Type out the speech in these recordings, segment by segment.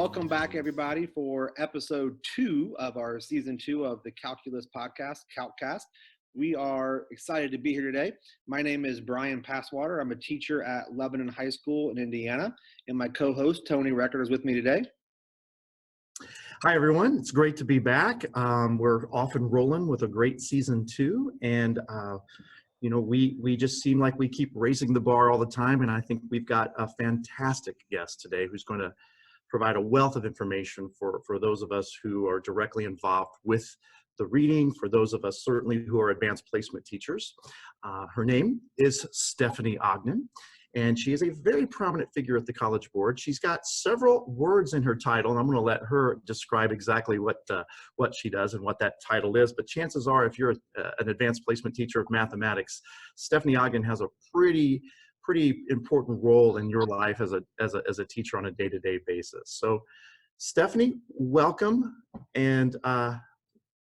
welcome back everybody for episode 2 of our season 2 of the Calculus podcast, CalcCast. We are excited to be here today. My name is Brian Passwater. I'm a teacher at Lebanon High School in Indiana, and my co-host Tony Record is with me today. Hi everyone, it's great to be back. We're off and rolling with a great season 2, and we just seem like we keep raising the bar all the time, and I think we've got a fantastic guest today who's going to provide a wealth of information for those of us who are directly involved with the reading, for those of us certainly who are advanced placement teachers. Her name is Stephanie Ogden, and she is a very prominent figure at the College Board. She's got several words in her title, and I'm going to let her describe exactly what she does and what that title is. But chances are, if you're an advanced placement teacher of mathematics, Stephanie Ogden has a pretty important role in your life as a teacher on a day-to-day basis. So, Stephanie, welcome, and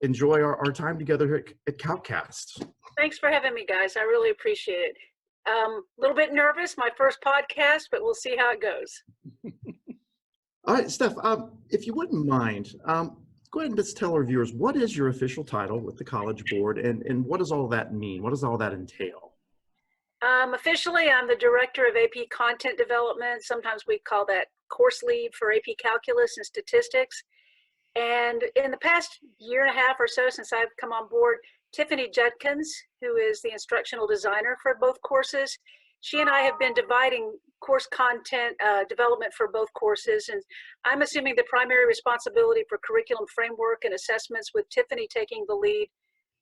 enjoy our time together here at CalcCast. Thanks for having me, guys. I really appreciate it. A little bit nervous, my first podcast, but we'll see how it goes. All right, Steph, if you wouldn't mind, go ahead and just tell our viewers, what is your official title with the College Board, and what does all that mean? What does all that entail? Officially, I'm the Director of AP Content Development. Sometimes we call that course lead for AP Calculus and Statistics. And in the past year and a half or so since I've come on board, Tiffany Judkins, who is the instructional designer for both courses, she and I have been dividing course content development for both courses. And I'm assuming the primary responsibility for curriculum framework and assessments, with Tiffany taking the lead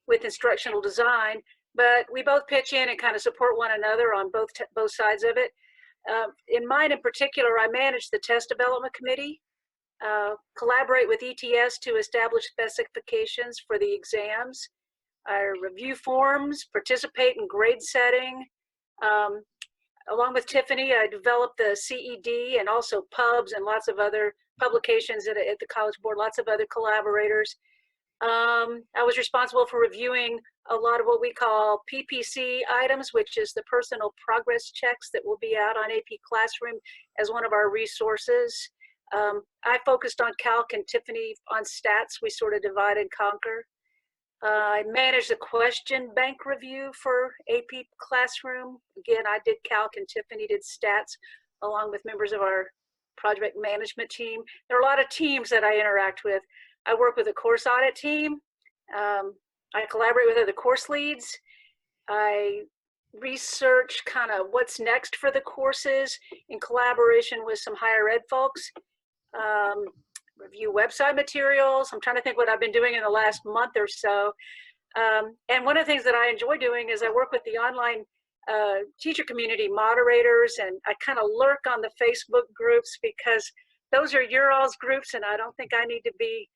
with instructional design. But we both pitch in and kind of support one another on both sides of it. In mine in particular, I manage the test development committee, collaborate with ETS to establish specifications for the exams. I review forms, participate in grade setting. Along with Tiffany, I developed the CED and also pubs and lots of other publications at the College Board, lots of other collaborators. I was responsible for reviewing a lot of what we call PPC items, which is the personal progress checks that will be out on AP Classroom as one of our resources. I focused on Calc and Tiffany on stats. We sort of divide and conquer. I managed the question bank review for AP Classroom. Again, I did Calc and Tiffany did stats, along with members of our project management team. There are a lot of teams that I interact with. I work with a course audit team. I collaborate with other course leads. I research kind of what's next for the courses in collaboration with some higher ed folks. Review website materials. I'm trying to think what I've been doing in the last month or so. And one of the things that I enjoy doing is I work with the online teacher community moderators, and I kind of lurk on the Facebook groups because those are your all's groups, and I don't think I need to be,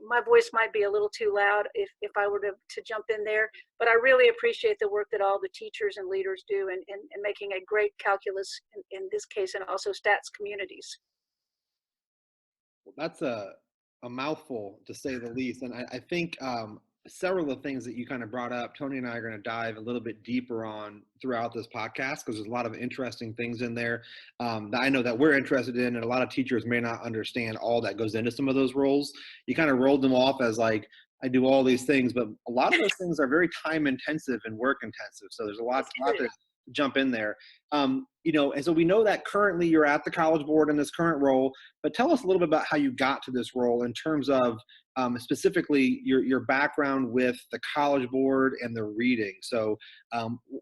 my voice might be a little too loud if I were to jump in there. But I really appreciate the work that all the teachers and leaders do in making a great calculus, in this case, and also stats communities. Well, that's a mouthful, to say the least. And I think several of the things that you kind of brought up, Tony and I are going to dive a little bit deeper on throughout this podcast, because there's a lot of interesting things in there that I know that we're interested in, and a lot of teachers may not understand all that goes into some of those roles. You kind of rolled them off as like, I do all these things, but a lot of those things are very time intensive and work intensive. So there's a lot to jump in there. And so we know that currently you're at the College Board in this current role, but tell us a little bit about how you got to this role in terms of specifically your background with the College Board and the reading. So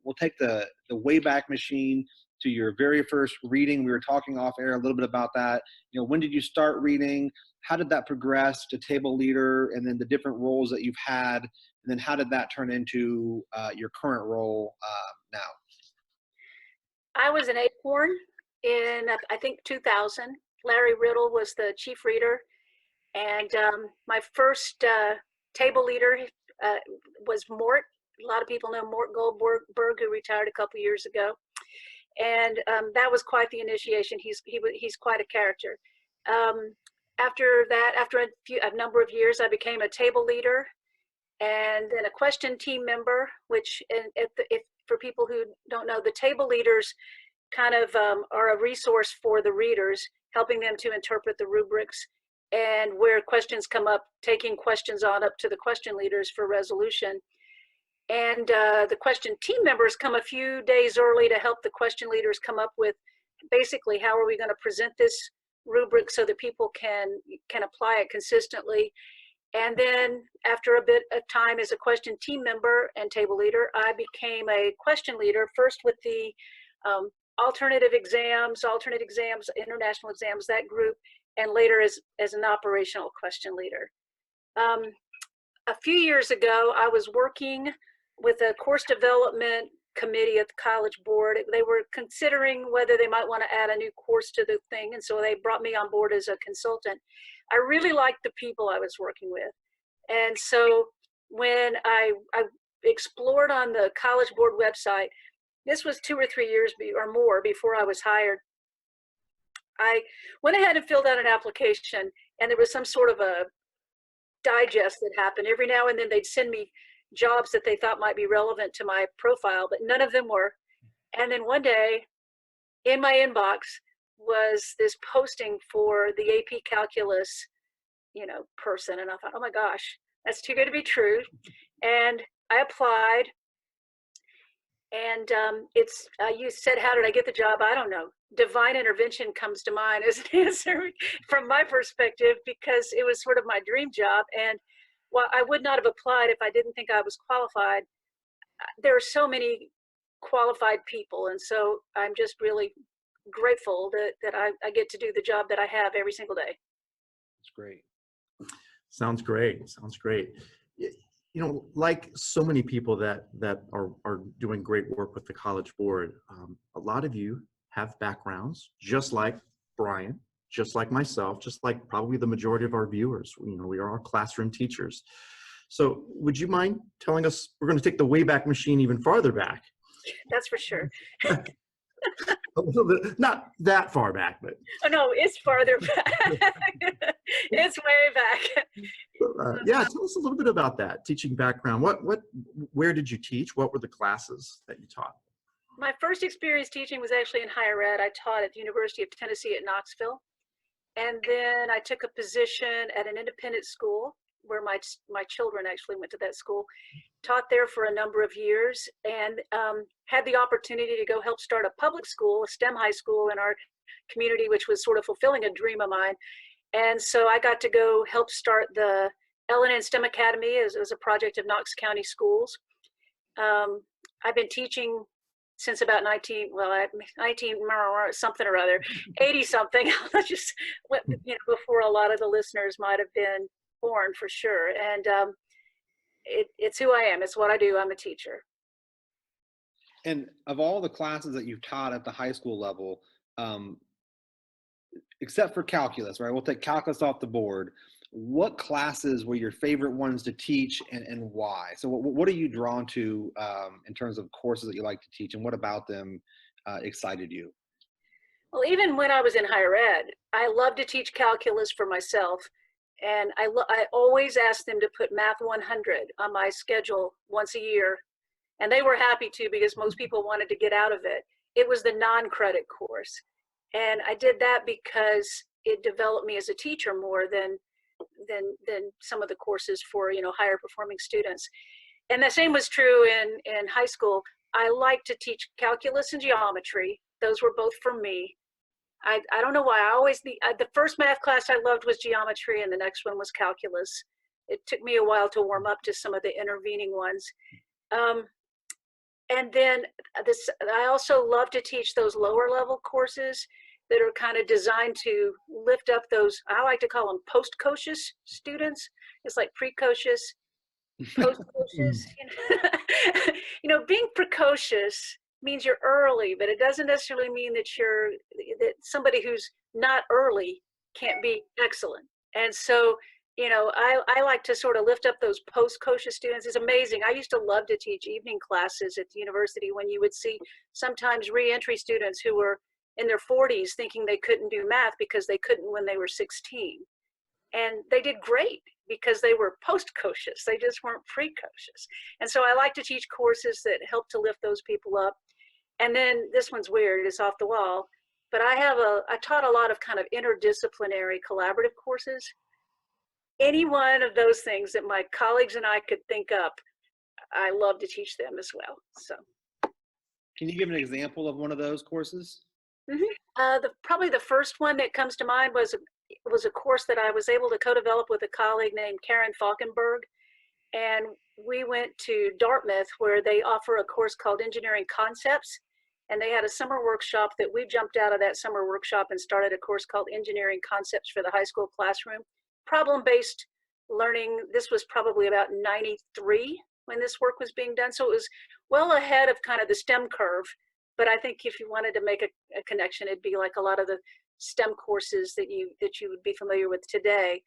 we'll take the Wayback Machine to your very first reading. We were talking off air a little bit about that. When did you start reading? How did that progress to table leader, and then the different roles that you've had? And then how did that turn into your current role now? I was an Acorn in, I think, 2000. Larry Riddle was the chief reader. And my first table leader was Mort. A lot of people know Mort Goldberg, who retired a couple years ago. And that was quite the initiation. He's quite a character. After that, after a number of years, I became a table leader and then a question team member, which if for people who don't know, the table leaders kind of are a resource for the readers, helping them to interpret the rubrics, and where questions come up, taking questions on up to the question leaders for resolution. And the question team members come a few days early to help the question leaders come up with basically how are we going to present this rubric so that people can apply it consistently. And then after a bit of time as a question team member and table leader, I became a question leader, first with the alternate exams, international exams, that group, and later as an operational question leader. A few years ago, I was working with a course development committee at the College Board. They were considering whether they might want to add a new course to the thing, and so they brought me on board as a consultant. I really liked the people I was working with. And so when I explored on the College Board website, this was 2 or 3 years or more before I was hired, I went ahead and filled out an application, and there was some sort of a digest that happened. Every now and then they'd send me jobs that they thought might be relevant to my profile, but none of them were. And then one day in my inbox was this posting for the AP Calculus, person. And I thought, oh my gosh, that's too good to be true. And I applied. And you said, how did I get the job? I don't know. Divine intervention comes to mind as an answer from my perspective, because it was sort of my dream job. And while I would not have applied if I didn't think I was qualified, there are so many qualified people. And so I'm just really grateful that I get to do the job that I have every single day. That's great. Sounds great. Sounds great. Like so many people that are doing great work with the College Board, a lot of you have backgrounds just like Brian, just like myself, just like probably the majority of our viewers. We are all classroom teachers. So would you mind telling us, we're going to take the Wayback Machine even farther back. That's for sure. A little bit, not that far back, but. Oh no, it's farther back. It's way back. Yeah, tell us a little bit about that teaching background. Where did you teach? What were the classes that you taught? My first experience teaching was actually in higher ed. I taught at the University of Tennessee at Knoxville. And then I took a position at an independent school where my children actually went to that school, taught there for a number of years, and had the opportunity to go help start a public school, a STEM high school in our community, which was sort of fulfilling a dream of mine. And so I got to go help start the L&N STEM Academy as a project of Knox County Schools. I've been teaching since about 19 something or other, 80 something, just before a lot of the listeners might have been born, for sure. And it's who I am. It's what I do. I'm a teacher. And of all the classes that you've taught at the high school level, except for calculus, right? We'll take calculus off the board. What classes were your favorite ones to teach, and why? So what are you drawn to in terms of courses that you like to teach, and what about them excited you? Well, even when I was in higher ed, I loved to teach calculus for myself. And I always asked them to put Math 100 on my schedule once a year. And they were happy to, because most people wanted to get out of it. It was the non-credit course. And I did that because it developed me as a teacher more than some of the courses for higher performing students. And the same was true in high school. I like to teach calculus and geometry. Those were both for me. I don't know why. The first math class I loved was geometry, and the next one was calculus. It took me a while to warm up to some of the intervening ones. And then I also love to teach those lower level courses that are kind of designed to lift up those, I like to call them post-cocious students. It's like precocious, post-cocious. Being precocious means you're early, but it doesn't necessarily mean that somebody who's not early can't be excellent. And so, I like to sort of lift up those post-cocious students. It's amazing. I used to love to teach evening classes at the university when you would see sometimes re-entry students who were in their 40s thinking they couldn't do math because they couldn't when they were 16. And they did great because they were post-cocious. They just weren't precocious. And so I like to teach courses that help to lift those people up. And then this one's weird, it's off the wall. but I taught a lot of kind of interdisciplinary collaborative courses. Any one of those things that my colleagues and I could think up, I love to teach them as well. So, can you give an example of one of those courses? probably the first one that comes to mind was a course that I was able to co-develop with a colleague named Karen Falkenberg, and we went to Dartmouth where they offer a course called Engineering Concepts, and they had a summer workshop that we jumped out of that summer workshop and started a course called Engineering Concepts for the high school classroom. Problem-based learning. This was probably about 93 when this work was being done, so it was well ahead of kind of the STEM curve. But I think if you wanted to make a connection, it'd be like a lot of the STEM courses that you would be familiar with today.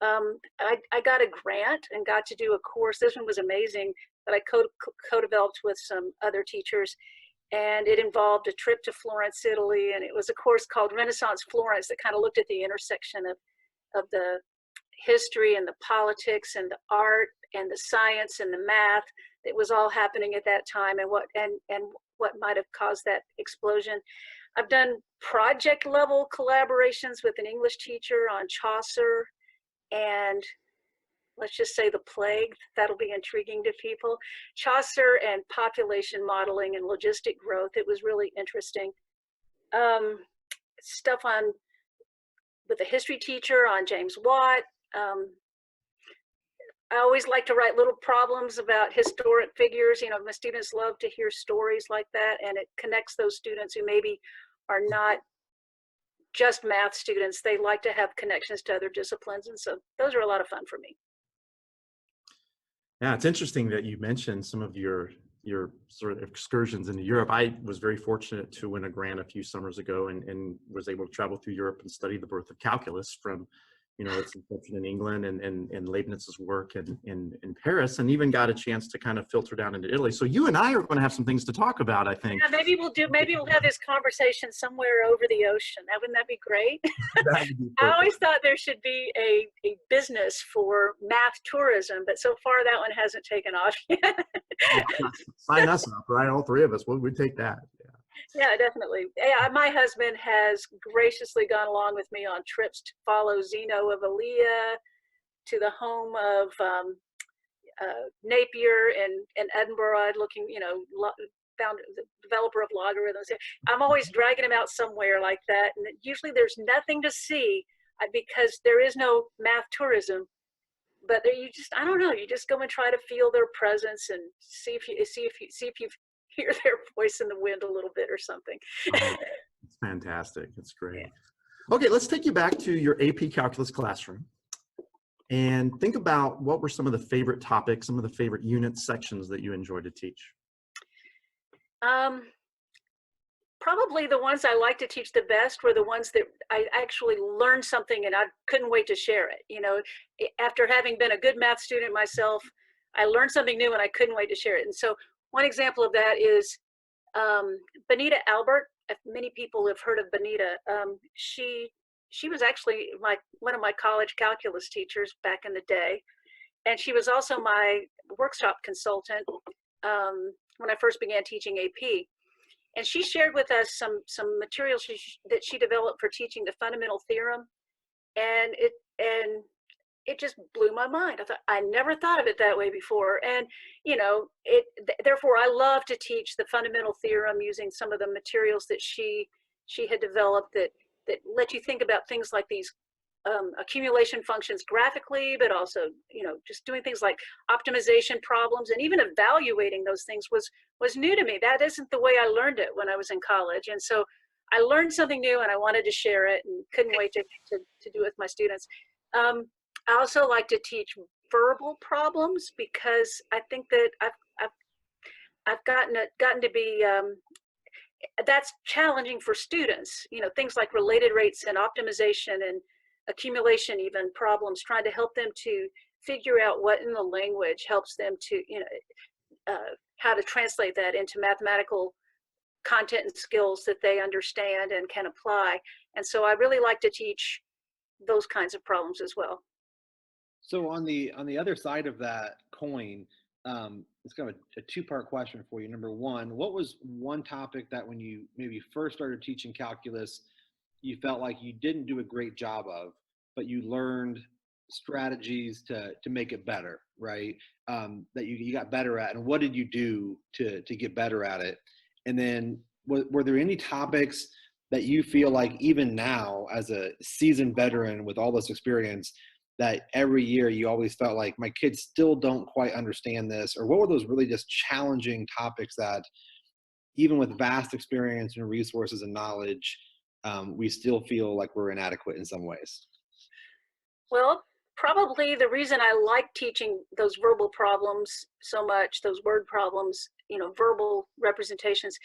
I got a grant and got to do a course. This one was amazing that I co-developed with some other teachers, and it involved a trip to Florence, Italy, and it was a course called Renaissance Florence that kind of looked at the intersection of the history and the politics and the art and the science and the math that was all happening at that time, and what might have caused that explosion. I've done project level collaborations with an English teacher on Chaucer and, let's just say, the plague. That'll be intriguing to people. Chaucer and population modeling and logistic growth. It was really interesting. Stuff with a history teacher on James Watt. I always like to write little problems about historic figures. You know, my students love to hear stories like that, and it connects those students who maybe are not just math students. They like to have connections to other disciplines, and so those are a lot of fun for me. Yeah, it's interesting that you mentioned some of your sort of excursions into Europe. I was very fortunate to win a grant a few summers ago and was able to travel through Europe and study the birth of calculus from, its inception in England and Leibniz's work in Paris, and even got a chance to kind of filter down into Italy. So you and I are going to have some things to talk about, I think. Yeah, maybe we'll have this conversation somewhere over the ocean. Wouldn't that be great? I always thought there should be a business for math tourism, but so far that one hasn't taken off yet. Sign us up, right? All three of us, we'd take that. Yeah, definitely. Yeah, my husband has graciously gone along with me on trips to follow Zeno of Elea to the home of Napier and Edinburgh, looking, found the developer of logarithms. I'm always dragging him out somewhere like that, and usually there's nothing to see because there is no math tourism. But you just go and try to feel their presence and see if you hear their voice in the wind a little bit or something. It's fantastic. It's great. Yeah. Okay, let's take you back to your AP Calculus classroom and think about what were some of the favorite topics, some of the favorite unit sections that you enjoyed to teach. Probably the ones I like to teach the best were the ones that I actually learned something and I couldn't wait to share it. After having been a good math student myself, I learned something new and I couldn't wait to share it. And so one example of that is Benita Albert. Many people have heard of Benita. She was actually one of my college calculus teachers back in the day, and she was also my workshop consultant when I first began teaching AP. And she shared with us some materials that she developed for teaching the fundamental theorem, and it just blew my mind. I thought, I never thought of it that way before. And, therefore I love to teach the fundamental theorem using some of the materials that she had developed that let you think about things like these accumulation functions graphically, but also, just doing things like optimization problems and even evaluating those things was new to me. That isn't the way I learned it when I was in college. And so I learned something new and I wanted to share it and couldn't wait to do it with my students. I also like to teach verbal problems because I think that I've gotten to be that's challenging for students. Things like related rates and optimization and accumulation, even problems, trying to help them to figure out what in the language helps them to how to translate that into mathematical content and skills that they understand and can apply. And so I really like to teach those kinds of problems as well. So on the other side of that coin, it's kind of a two-part question for you. Number one, what was one topic that when you maybe first started teaching calculus, you felt like you didn't do a great job of, but you learned strategies to make it better, right? That you got better at, and what did you do to get better at it? And then were there any topics that you feel like even now as a seasoned veteran with all this experience, that every year you always felt like my kids still don't quite understand this? Or what were those really just challenging topics that even with vast experience and resources and knowledge, we still feel like we're inadequate in some ways? Well, probably the reason I like teaching those verbal problems so much, those word problems, verbal representations,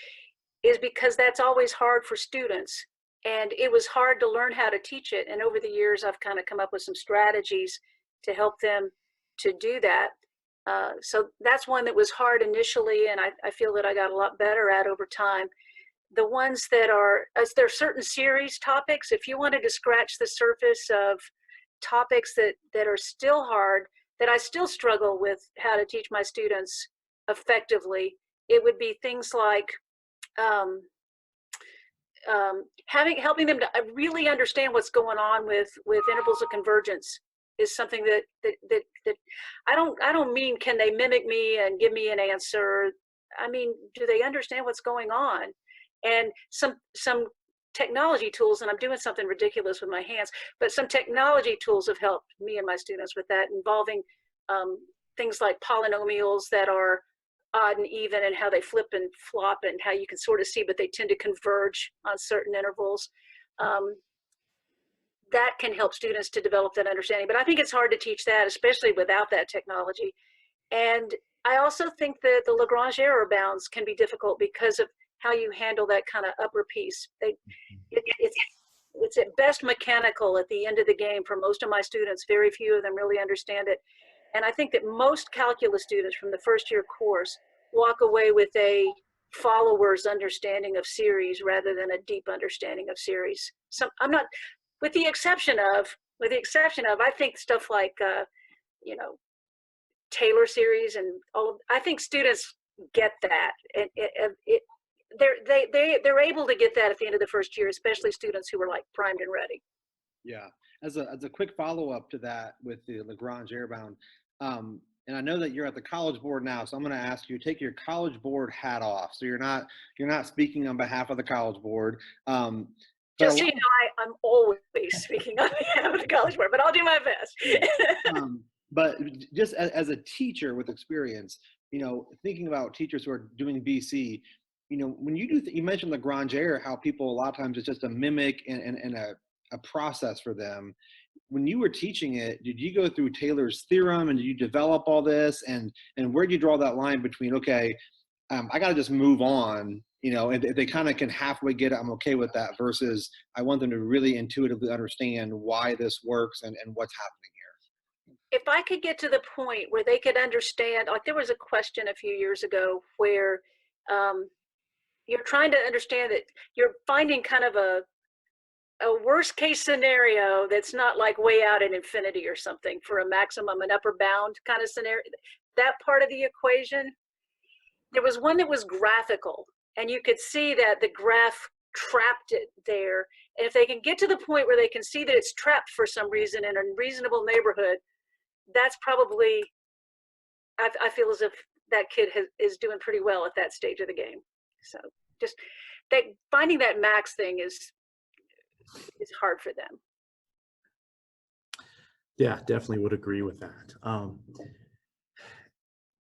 is because that's always hard for students. And it was hard to learn how to teach it. And over the years, I've kind of come up with some strategies to help them to do that. So that's one that was hard initially, and I feel that I got a lot better at over time. The ones that are, there are certain series topics, if you wanted to scratch the surface of topics that are still hard, that I still struggle with how to teach my students effectively, it would be things like helping them to really understand what's going on with intervals of convergence is something that I don't mean can they mimic me and give me an answer. I mean, do they understand what's going on? And some technology tools, and I'm doing something ridiculous with my hands, but some technology tools have helped me and my students with that, involving things like polynomials that are odd and even, and how they flip and flop, and how you can sort of see, but they tend to converge on certain intervals. That can help students to develop that understanding. But I think it's hard to teach that, especially without that technology. And I also think that the Lagrange error bounds can be difficult because of how you handle that kind of upper piece. It's at best mechanical at the end of the game for most of my students. Very few of them really understand it. And I think that most calculus students from the first year course walk away with a follower's understanding of series rather than a deep understanding of series. So I'm not, with the exception of, I think stuff like, Taylor series and all, I think students get that. They're able to get that at the end of the first year, especially students who are like primed and ready. Yeah. As a quick follow-up to that with the Lagrange error bound, and I know that you're at the College Board now, so I'm going to ask you to take your College Board hat off. So you're not speaking on behalf of the College Board. Just so you know, I'm always speaking on behalf of the College Board, but I'll do my best. But just as a teacher with experience, thinking about teachers who are doing BC, when you do, you mentioned Lagrange error, how people a lot of times it's just a mimic and a process for them. When you were teaching it, did you go through Taylor's theorem, and did you develop all this? And where do you draw that line between, okay, I got to just move on, and if they kind of can halfway get it, I'm okay with that, versus I want them to really intuitively understand why this works and what's happening here. If I could get to the point where they could understand, like there was a question a few years ago where you're trying to understand that you're finding kind of a worst case scenario that's not like way out at infinity or something for a maximum and upper bound kind of scenario. That part of the equation, there was one that was graphical, and you could see that the graph trapped it there. And if they can get to the point where they can see that it's trapped for some reason in a reasonable neighborhood, that's probably, I feel as if that kid is doing pretty well at that stage of the game. So just finding that max thing is hard for them. Yeah, definitely would agree with that.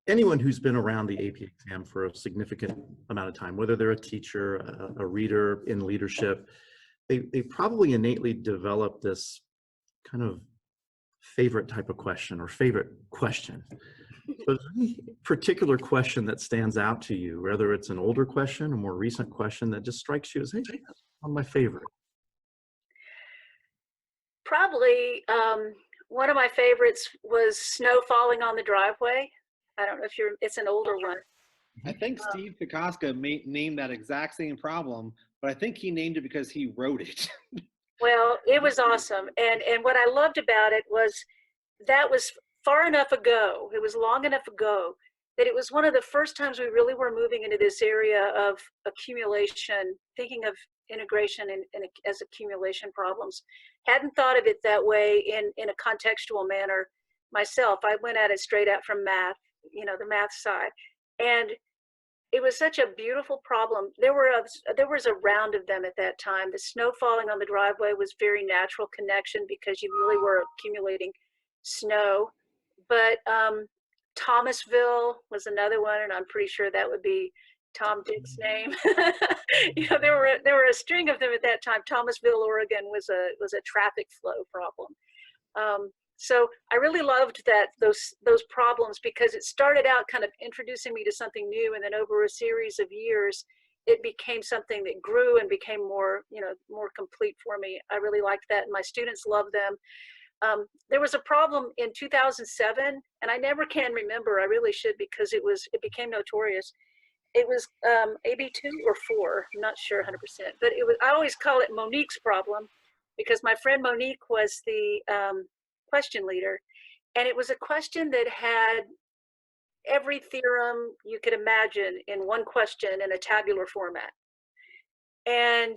Anyone who's been around the AP exam for a significant amount of time, whether they're a teacher, a reader in leadership, they probably innately develop this kind of favorite type of question or favorite question. So is there any particular question that stands out to you, whether it's an older question, a more recent question that just strikes you as, hey, that's one of my favorite? Probably one of my favorites was snow falling on the driveway. I don't know if it's an older one. I think Steve Kokoska named that exact same problem, but I think he named it because he wrote it. Well, it was awesome. And what I loved about it was that was far enough ago, it was long enough ago, that it was one of the first times we really were moving into this area of accumulation, thinking of integration as accumulation problems. Hadn't thought of it that way in a contextual manner myself. I went at it straight out from math, the math side. And it was such a beautiful problem. There was a round of them at that time. The snow falling on the driveway was very natural connection because you really were accumulating snow. But Thomasville was another one, and I'm pretty sure that would be Tom Dick's name. There were a string of them at that time. Thomasville, Oregon was a traffic flow problem. So I really loved those problems because it started out kind of introducing me to something new, and then over a series of years, it became something that grew and became more complete for me. I really liked that, and my students loved them. There was a problem in 2007, and I never can remember. I really should because it became notorious. It was AB 2 or 4. I'm not sure 100%, but I always call it Monique's problem because my friend Monique was the question leader, and it was a question that had every theorem you could imagine in one question in a tabular format. And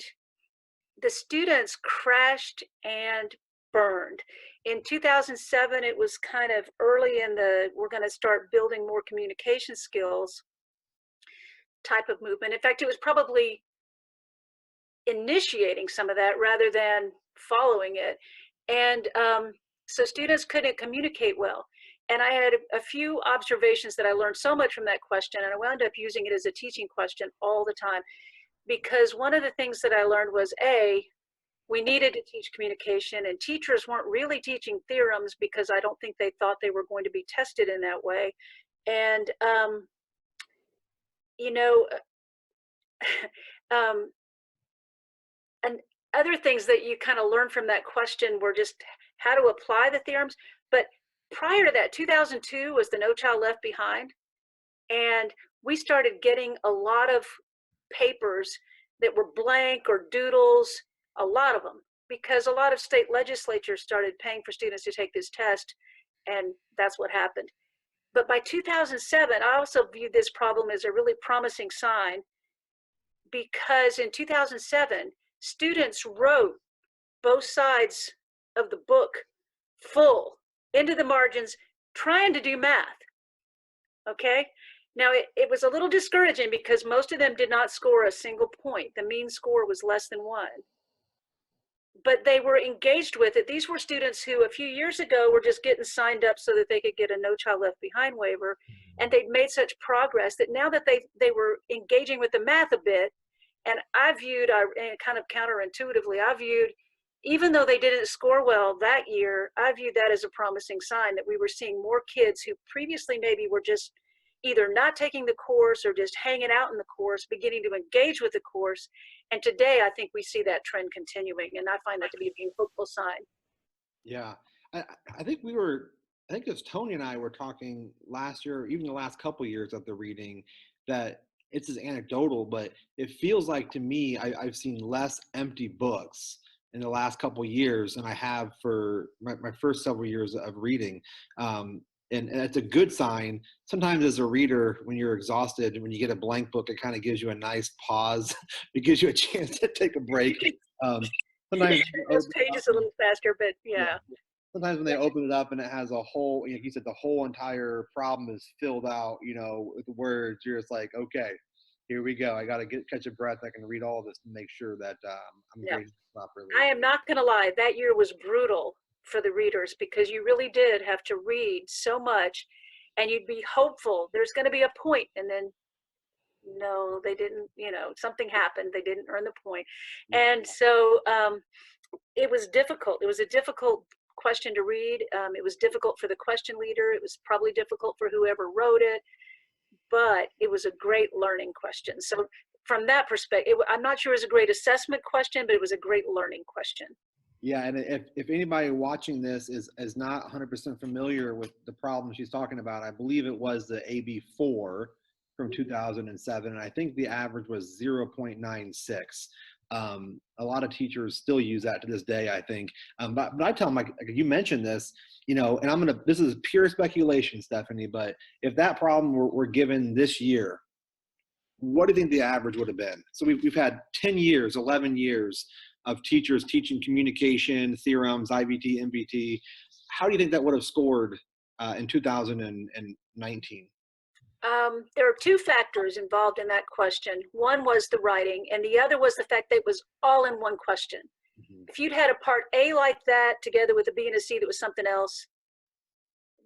the students crashed and burned. In 2007, it was kind of early in we're going to start building more communication skills type of movement. In fact, it was probably initiating some of that rather than following it. And so students couldn't communicate well. And I had a few observations that I learned so much from that question, and I wound up using it as a teaching question all the time. Because one of the things that I learned was, we needed to teach communication, and teachers weren't really teaching theorems because I don't think they thought they were going to be tested in that way. And, and other things that you kind of learn from that question were just how to apply the theorems. But prior to that, 2002 was the No Child Left Behind. And we started getting a lot of papers that were blank or doodles, a lot of them, because a lot of state legislatures started paying for students to take this test, and that's what happened. But by 2007, I also viewed this problem as a really promising sign, because in 2007, students wrote both sides of the book full into the margins, trying to do math, okay? Now, it was a little discouraging because most of them did not score a single point. The mean score was less than 1. But they were engaged with it. These were students who a few years ago were just getting signed up so that they could get a No Child Left Behind waiver. And they'd made such progress that now that they were engaging with the math a bit, and I viewed, kind of counterintuitively, I viewed, even though they didn't score well that year, I viewed that as a promising sign that we were seeing more kids who previously maybe were just either not taking the course or just hanging out in the course, beginning to engage with the course. And today, I think we see that trend continuing, and I find that to be a hopeful sign. Yeah, I think it was Tony and I were talking last year, even the last couple of years of the reading, that it's as anecdotal, but it feels like to me, I've seen less empty books in the last couple of years than I have for my first several years of reading. And it's a good sign. Sometimes as a reader, when you're exhausted, when you get a blank book, it kind of gives you a nice pause. It gives you a chance to take a break. Sometimes those pages a little faster, but yeah. Sometimes when they open it up and it has a whole, like you said, the whole entire problem is filled out, with words, you're just like, okay, here we go. I got to catch a breath. I can read all of this and make sure that I'm grading properly. I am not going to lie. That year was brutal for the readers because you really did have to read so much, and you'd be hopeful there's going to be a point, and then no, they didn't, something happened. They didn't earn the point. And so it was difficult. It was a difficult question to read. It was difficult for the question leader. It was probably difficult for whoever wrote it, but it was a great learning question. So from that perspective, I'm not sure it was a great assessment question, but it was a great learning question. Yeah, and if anybody watching this is not 100% familiar with the problem she's talking about, I believe it was the AB4 from 2007, and I think the average was 0.96. A lot of teachers still use that to this day, I think. But I tell them, like you mentioned this, you know, and this is pure speculation, Stephanie, but if that problem were given this year, what do you think the average would have been? So we've had 10 years, 11 years of teachers teaching communication, theorems, IBT, MBT. How do you think that would have scored in 2019? There are two factors involved in that question. One was the writing, and the other was the fact that it was all in one question. Mm-hmm. If you'd had a part A like that together with a B and a C that was something else,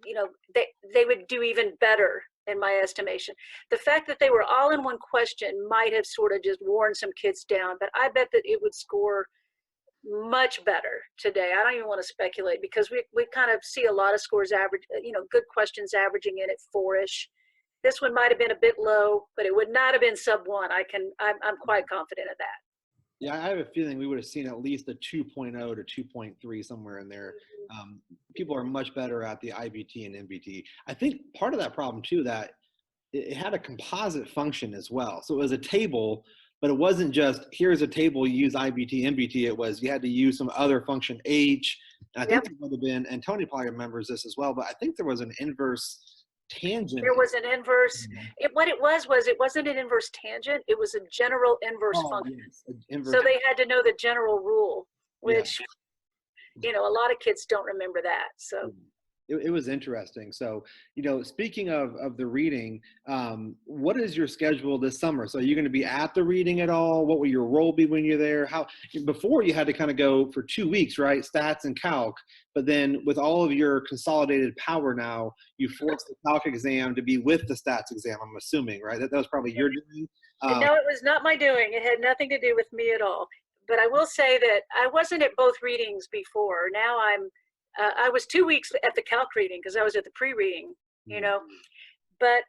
you know, they would do even better in my estimation. The fact that they were all in one question might have sort of just worn some kids down, but I bet that it would score much better today. I don't even want to speculate because we kind of see a lot of scores average, you know, good questions averaging in at 4-ish. This one might have been a bit low, but it would not have been sub 1. I'm quite confident of that. Yeah, I have a feeling we would have seen at least a 2.0 to 2.3 somewhere in there. People are much better at the IBT and MBT. I think part of that problem too, that it had a composite function as well. So it was a table, but it wasn't just here's a table, you use IBT, MBT. It was you had to use some other function H. And I think there would have been, and Tony probably remembers this as well, but I think there was an inverse tangent. There was an inverse. What it was it wasn't an inverse tangent. It was a general inverse function. Yes, so they had to know the general rule, which you know, a lot of kids don't remember that. So it was interesting. So, you know, speaking of the reading, what is your schedule this summer? So are you going to be at the reading at all? What will your role be when you're there? How, before you had to kind of go for 2 weeks, right? Stats and calc, but then with all of your consolidated power now, you forced the calc exam to be with the stats exam, I'm assuming, right? That was probably your doing. No, it was not my doing. It had nothing to do with me at all. But I will say that I wasn't at both readings before. Now I was 2 weeks at the calc reading because I was at the pre-reading, you know. But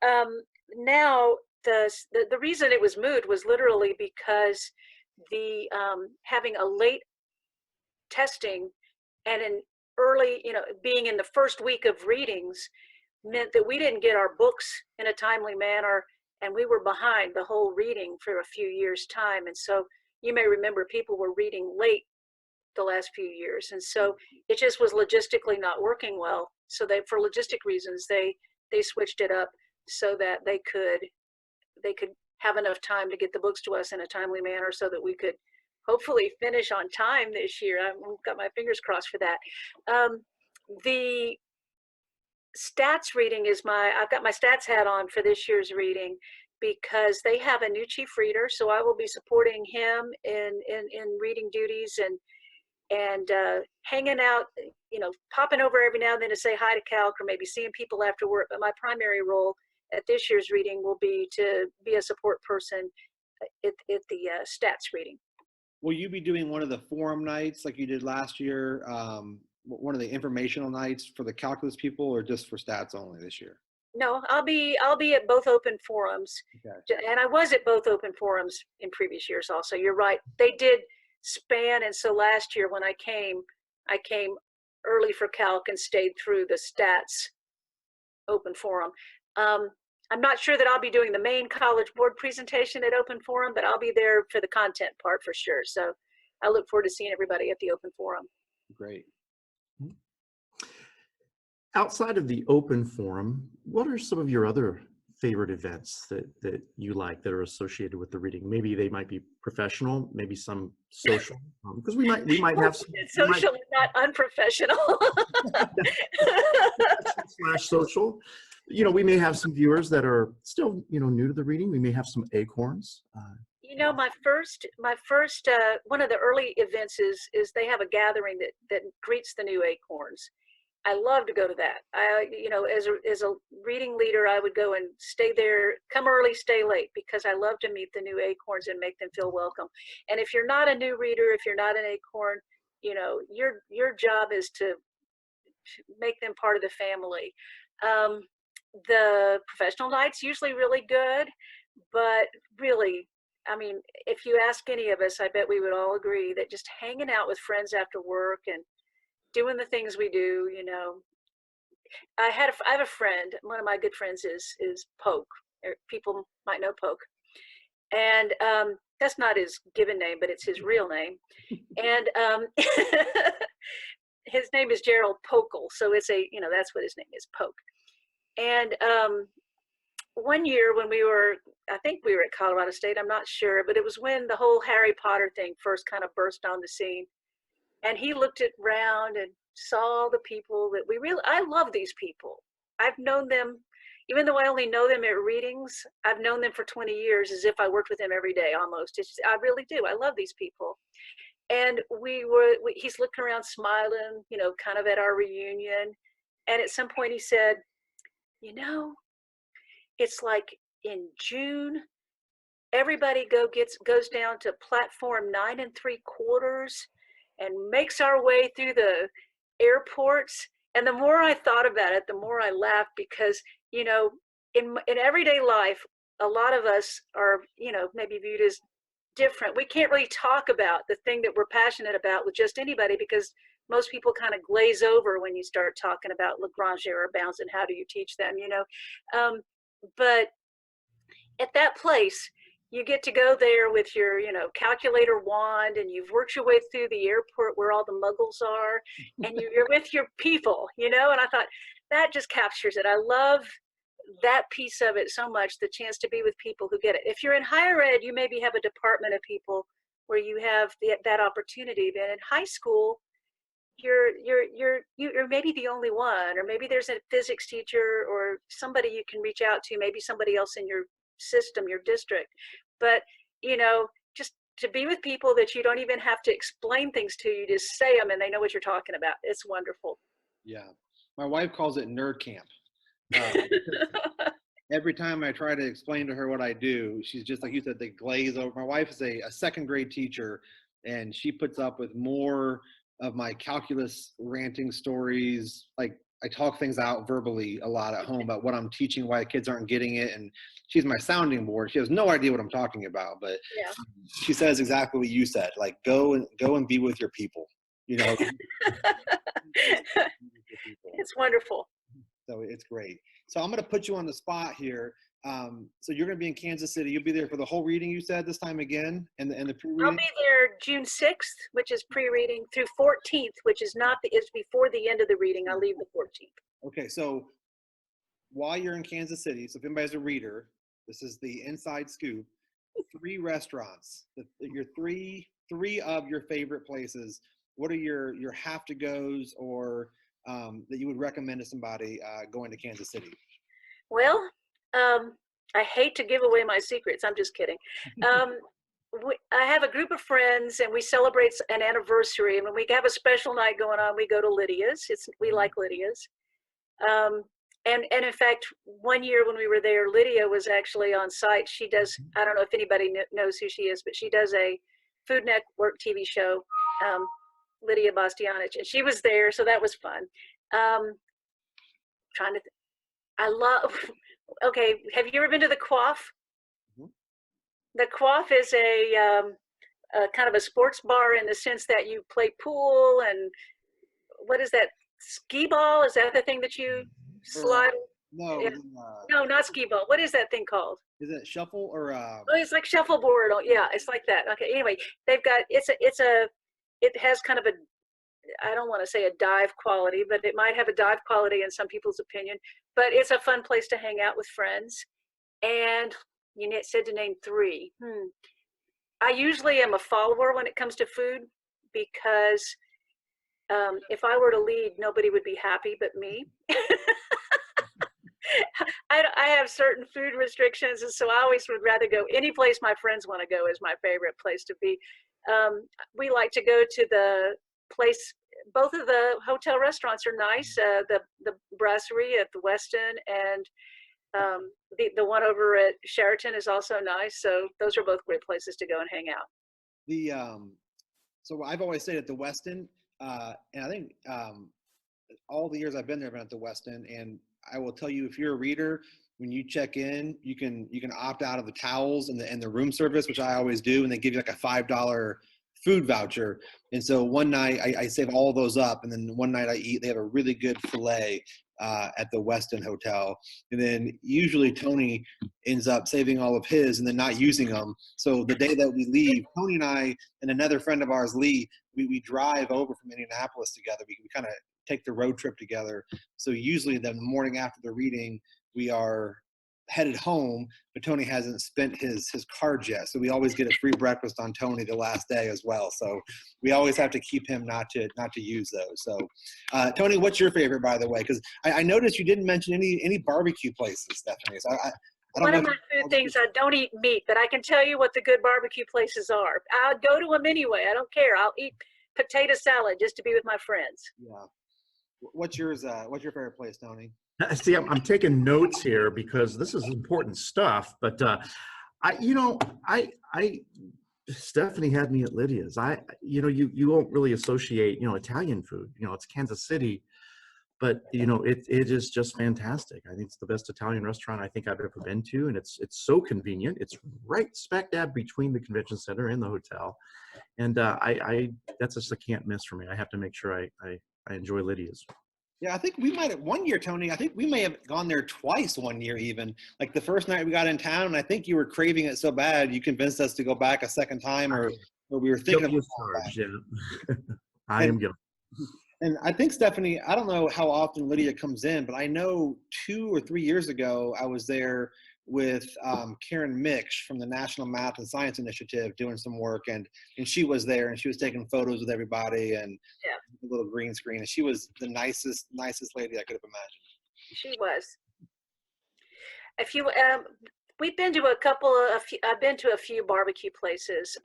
now the reason it was moved was literally because the having a late testing and an early, you know, being in the first week of readings meant that we didn't get our books in a timely manner, and we were behind the whole reading for a few years' time. And so you may remember people were reading late the last few years, and so it just was logistically not working well. So for logistic reasons, they switched it up so that they could have enough time to get the books to us in a timely manner, so that we could hopefully finish on time this year. I've got my fingers crossed for that. The stats reading is I've got my stats hat on for this year's reading, because they have a new chief reader, so I will be supporting him in reading duties and hanging out, you know, popping over every now and then to say hi to calc or maybe seeing people after work. But my primary role at this year's reading will be to be a support person at the stats reading. Will you be doing one of the forum nights like you did last year? One of the informational nights for the calculus people, or just for stats only this year? No, I'll be at both open forums. Okay. And I was at both open forums in previous years also. You're right. They did span, and so last year when I came early for calc and stayed through the stats open forum. I'm not sure that I'll be doing the main College Board presentation at open forum, but I'll be there for the content part for sure. So I look forward to seeing everybody at the open forum. Great. Outside of the open forum, what are some of your other favorite events that you like that are associated with the reading? Maybe they might be professional, maybe some social, because we might have some social, not unprofessional. / social. You know, we may have some viewers that are still, you know, new to the reading. We may have some acorns. You know, my first one of the early events is they have a gathering that greets the new acorns. I love to go to that. You know, as a reading leader, I would go and stay there, come early, stay late, because I love to meet the new acorns and make them feel welcome. And if you're not a new reader, if you're not an acorn, you know, your job is to make them part of the family. The professional night's usually really good, but really, I mean, if you ask any of us, I bet we would all agree that just hanging out with friends after work and doing the things we do, you know. I have a friend, one of my good friends is Poke. People might know Poke. And That's not his given name, but it's his real name. And his name is Gerald Pokel. So it's that's what his name is, Poke. And one year when I think we were at Colorado State, I'm not sure, but it was when the whole Harry Potter thing first kind of burst on the scene. And he looked around and saw the people that I love these people. I've known them, even though I only know them at readings, I've known them for 20 years as if I worked with them every day almost. I really do. I love these people. And he's looking around smiling, kind of at our reunion. And at some point he said, it's like in June, everybody goes down to platform 9 3/4 and makes our way through the airports. And the more I thought about it, the more I laughed, because, in everyday life, a lot of us are, maybe viewed as different. We can't really talk about the thing that we're passionate about with just anybody, because most people kind of glaze over when you start talking about Lagrange error bounds and how do you teach them, but at that place, you get to go there with your, calculator wand, and you've worked your way through the airport where all the muggles are, and you're with your people, and I thought that just captures it. I love that piece of it so much, the chance to be with people who get it. If you're in higher ed, you maybe have a department of people where you have that opportunity. Then in high school, you're maybe the only one, or maybe there's a physics teacher or somebody you can reach out to, maybe somebody else in your system, your district. But just to be with people that you don't even have to explain things to, you just say them and they know what you're talking about. It's wonderful. Yeah, my wife calls it nerd camp. Every time I try to explain to her what I do, she's just like you said, they glaze over. My wife is a second grade teacher, and she puts up with more of my calculus ranting stories. Like, I talk things out verbally a lot at home about what I'm teaching, why the kids aren't getting it. And she's my sounding board. She has no idea what I'm talking about, but yeah. She says exactly what you said. Like, go and be with your people, It's wonderful. So it's great. So I'm going to put you on the spot here. So you're going to be in Kansas City. You'll be there for the whole reading, you said, this time again, and the pre-reading? I'll be there June 6th, which is pre-reading, through 14th, which is it's before the end of the reading. I'll leave the 14th. Okay, so while you're in Kansas City, so if anybody's a reader, this is the inside scoop. 3 restaurants, your three of your favorite places. What are your have to goes, or that you would recommend to somebody going to Kansas City? Well, I hate to give away my secrets. I'm just kidding. I have a group of friends, and we celebrate an anniversary. And when we have a special night going on, we go to Lidias. We like Lidias. And in fact, one year when we were there, Lydia was actually on site. She does, I don't know if anybody knows who she is, but she does a Food Network TV show, Lydia Bastianich, and she was there, so that was fun. Okay, have you ever been to the Quaff? Mm-hmm. The Quaff is a kind of a sports bar, in the sense that you play pool and, what is that, skee ball? Is that the thing that you slide? No. Yeah. No, not skee ball. What is that thing called? Is it shuffle or? Oh, it's like shuffleboard. Oh, yeah, it's like that. Okay. Anyway, they've got it has kind of a, I don't want to say a dive quality, but it might have a dive quality in some people's opinion. But it's a fun place to hang out with friends. And you said to name 3. I usually am a follower when it comes to food, because if I were to lead, nobody would be happy but me. I have certain food restrictions, and so I always would rather go any place my friends want to go is my favorite place to be. We like to go to the place. Both of the hotel restaurants are nice. The brasserie at the Westin, and the one over at Sheraton is also nice. So those are both great places to go and hang out. So I've always stayed at the Westin, and I think all the years I've been there, I've been at the Westin, and I will tell you, if you're a reader, when you check in, you can opt out of the towels and the room service, which I always do, and they give you like a $5 food voucher. And so one night I save all those up, and then one night I eat. They have a really good filet at the Westin Hotel. And then usually Tony ends up saving all of his and then not using them. So the day that we leave, Tony and I and another friend of ours, Lee, we drive over from Indianapolis together. We kind of take the road trip together. So usually the morning after the reading, we are headed home, but Tony hasn't spent his cards yet. So we always get a free breakfast on Tony the last day as well. So we always have to keep him not to use those. So Tony, what's your favorite, by the way? Because I noticed you didn't mention any barbecue places, Stephanie. So I don't One know of my food things, I don't eat meat, but I can tell you what the good barbecue places are. I'll go to them anyway. I don't care. I'll eat potato salad just to be with my friends. Yeah. What's yours? What's your favorite place, Tony? See, I'm taking notes here because this is important stuff. But Stephanie had me at Lidias. You won't really associate, Italian food. It's Kansas City, but it is just fantastic. I think it's the best Italian restaurant I think I've ever been to, and it's so convenient. It's right smack dab between the convention center and the hotel, and that's just a can't miss for me. I have to make sure I enjoy Lidias. Yeah, I think we might have one year, Tony. I think we may have gone there twice one year, even. Like the first night we got in town, and I think you were craving it so bad you convinced us to go back a second time, or we were thinking about charge. Yeah, I am guilty. And I think, Stephanie, I don't know how often Lydia comes in, but I know 2 or 3 years ago I was there with Karen Miksch from the National Math and Science Initiative doing some work, and she was there, and she was taking photos with everybody, and a little green screen, and she was the nicest lady I could have imagined. She was. If you, we've been to I've been to a few barbecue places.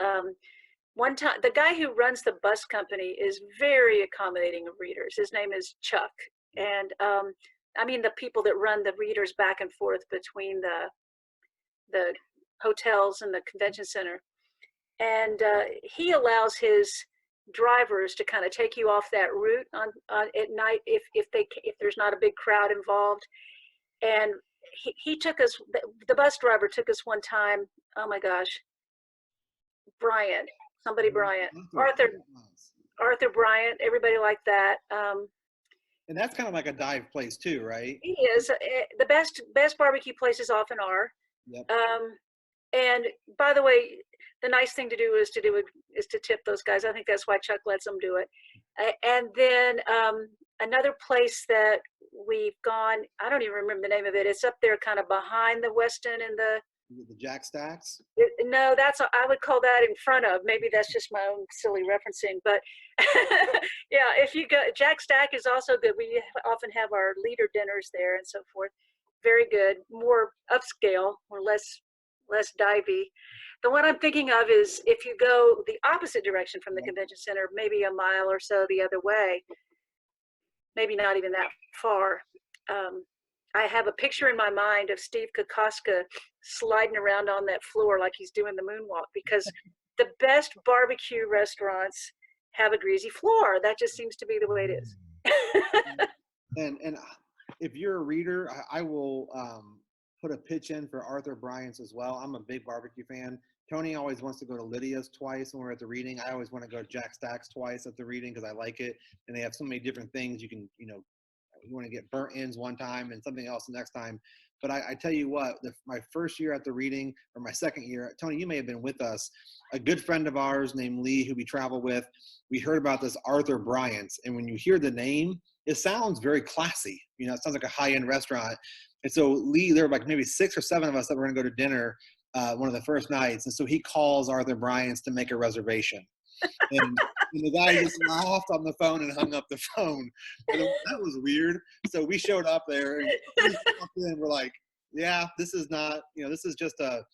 One time, the guy who runs the bus company is very accommodating of readers. His name is Chuck, and I mean the people that run the readers back and forth between the hotels and the convention center, and he allows his drivers to kind of take you off that route on at night if there's not a big crowd involved. And he took us, the bus driver took us one time. Oh my gosh, Bryant. Arthur Bryant, everybody like that. And that's kind of like a dive place too, right? He is. The best barbecue places often are. Yep. And by the way, the nice thing to do is to tip those guys. I think that's why Chuck lets them do it. And then another place that we've gone, I don't even remember the name of it. It's up there kind of behind the Westin and the Jack Stacks? No, I would call that in front of. Maybe that's just my own silly referencing. But yeah, if you go, Jack Stack is also good. We often have our leader dinners there and so forth. Very good, more upscale or less divey. The one I'm thinking of is if you go the opposite direction from the convention center, maybe a mile or so the other way, maybe not even that far. I have a picture in my mind of Steve Kokoska sliding around on that floor like he's doing the moonwalk, because the best barbecue restaurants have a greasy floor. That just seems to be the way it is. And if you're a reader, I will put a pitch in for Arthur Bryants as well. I'm a big barbecue fan. Tony always wants to go to Lidias twice when we're at the reading. I always want to go to Jack Stacks twice at the reading because I like it. And they have so many different things. You can, you want to get burnt ends one time and something else the next time. But I tell you what, my first year at the reading, or my second year, Tony, you may have been with us, a good friend of ours named Lee, who we travel with, we heard about this Arthur Bryant's. And when you hear the name, it sounds very classy. It sounds like a high-end restaurant. And so Lee, there were like maybe 6 or 7 of us that were going to go to dinner one of the first nights. And so he calls Arthur Bryant's to make a reservation. And the guy just laughed on the phone and hung up the phone. And that was weird. So we showed up there and we're like, yeah, this is not, this is just a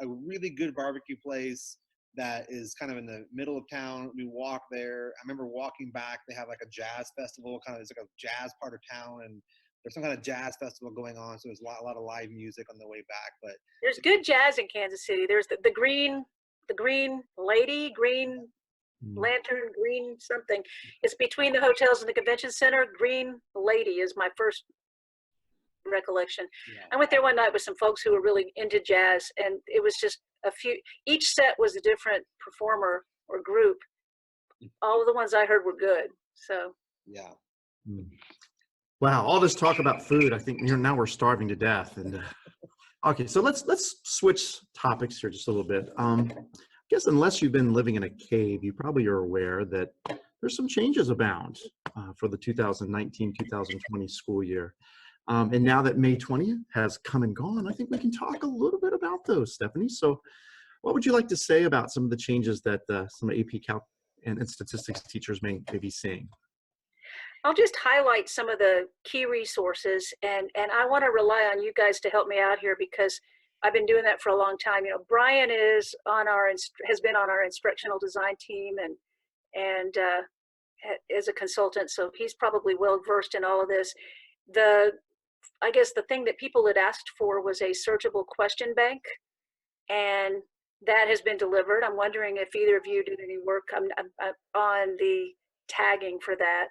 really good barbecue place that is kind of in the middle of town. We walk there. I remember walking back. They have like a jazz festival, it's like a jazz part of town, and there's some kind of jazz festival going on. So there's a lot of live music on the way back. But there's good jazz in Kansas City. There's the Green Lady, Green Lantern, Green something. It's between the hotels and the convention center. Green Lady is my first recollection. Yeah. I went there one night with some folks who were really into jazz, and it was just each set was a different performer, or group, all of the ones I heard were good. So Yeah. Wow, all this talk about food, I think now we're starving to death. And okay, so let's switch topics here just a little bit. I guess unless you've been living in a cave, you probably are aware that there's some changes abound for the 2019-2020 school year. And now that May 20th has come and gone, I think we can talk a little bit about those, Stephanie. So what would you like to say about some of the changes that some AP Calc and statistics teachers may be seeing? I'll just highlight some of the key resources, and I want to rely on you guys to help me out here because I've been doing that for a long time. You know, Brian has been on our instructional design team and as a consultant, so he's probably well versed in all of this. I guess the thing that people had asked for was a searchable question bank, and that has been delivered. I'm wondering if either of you did any work on the tagging for that.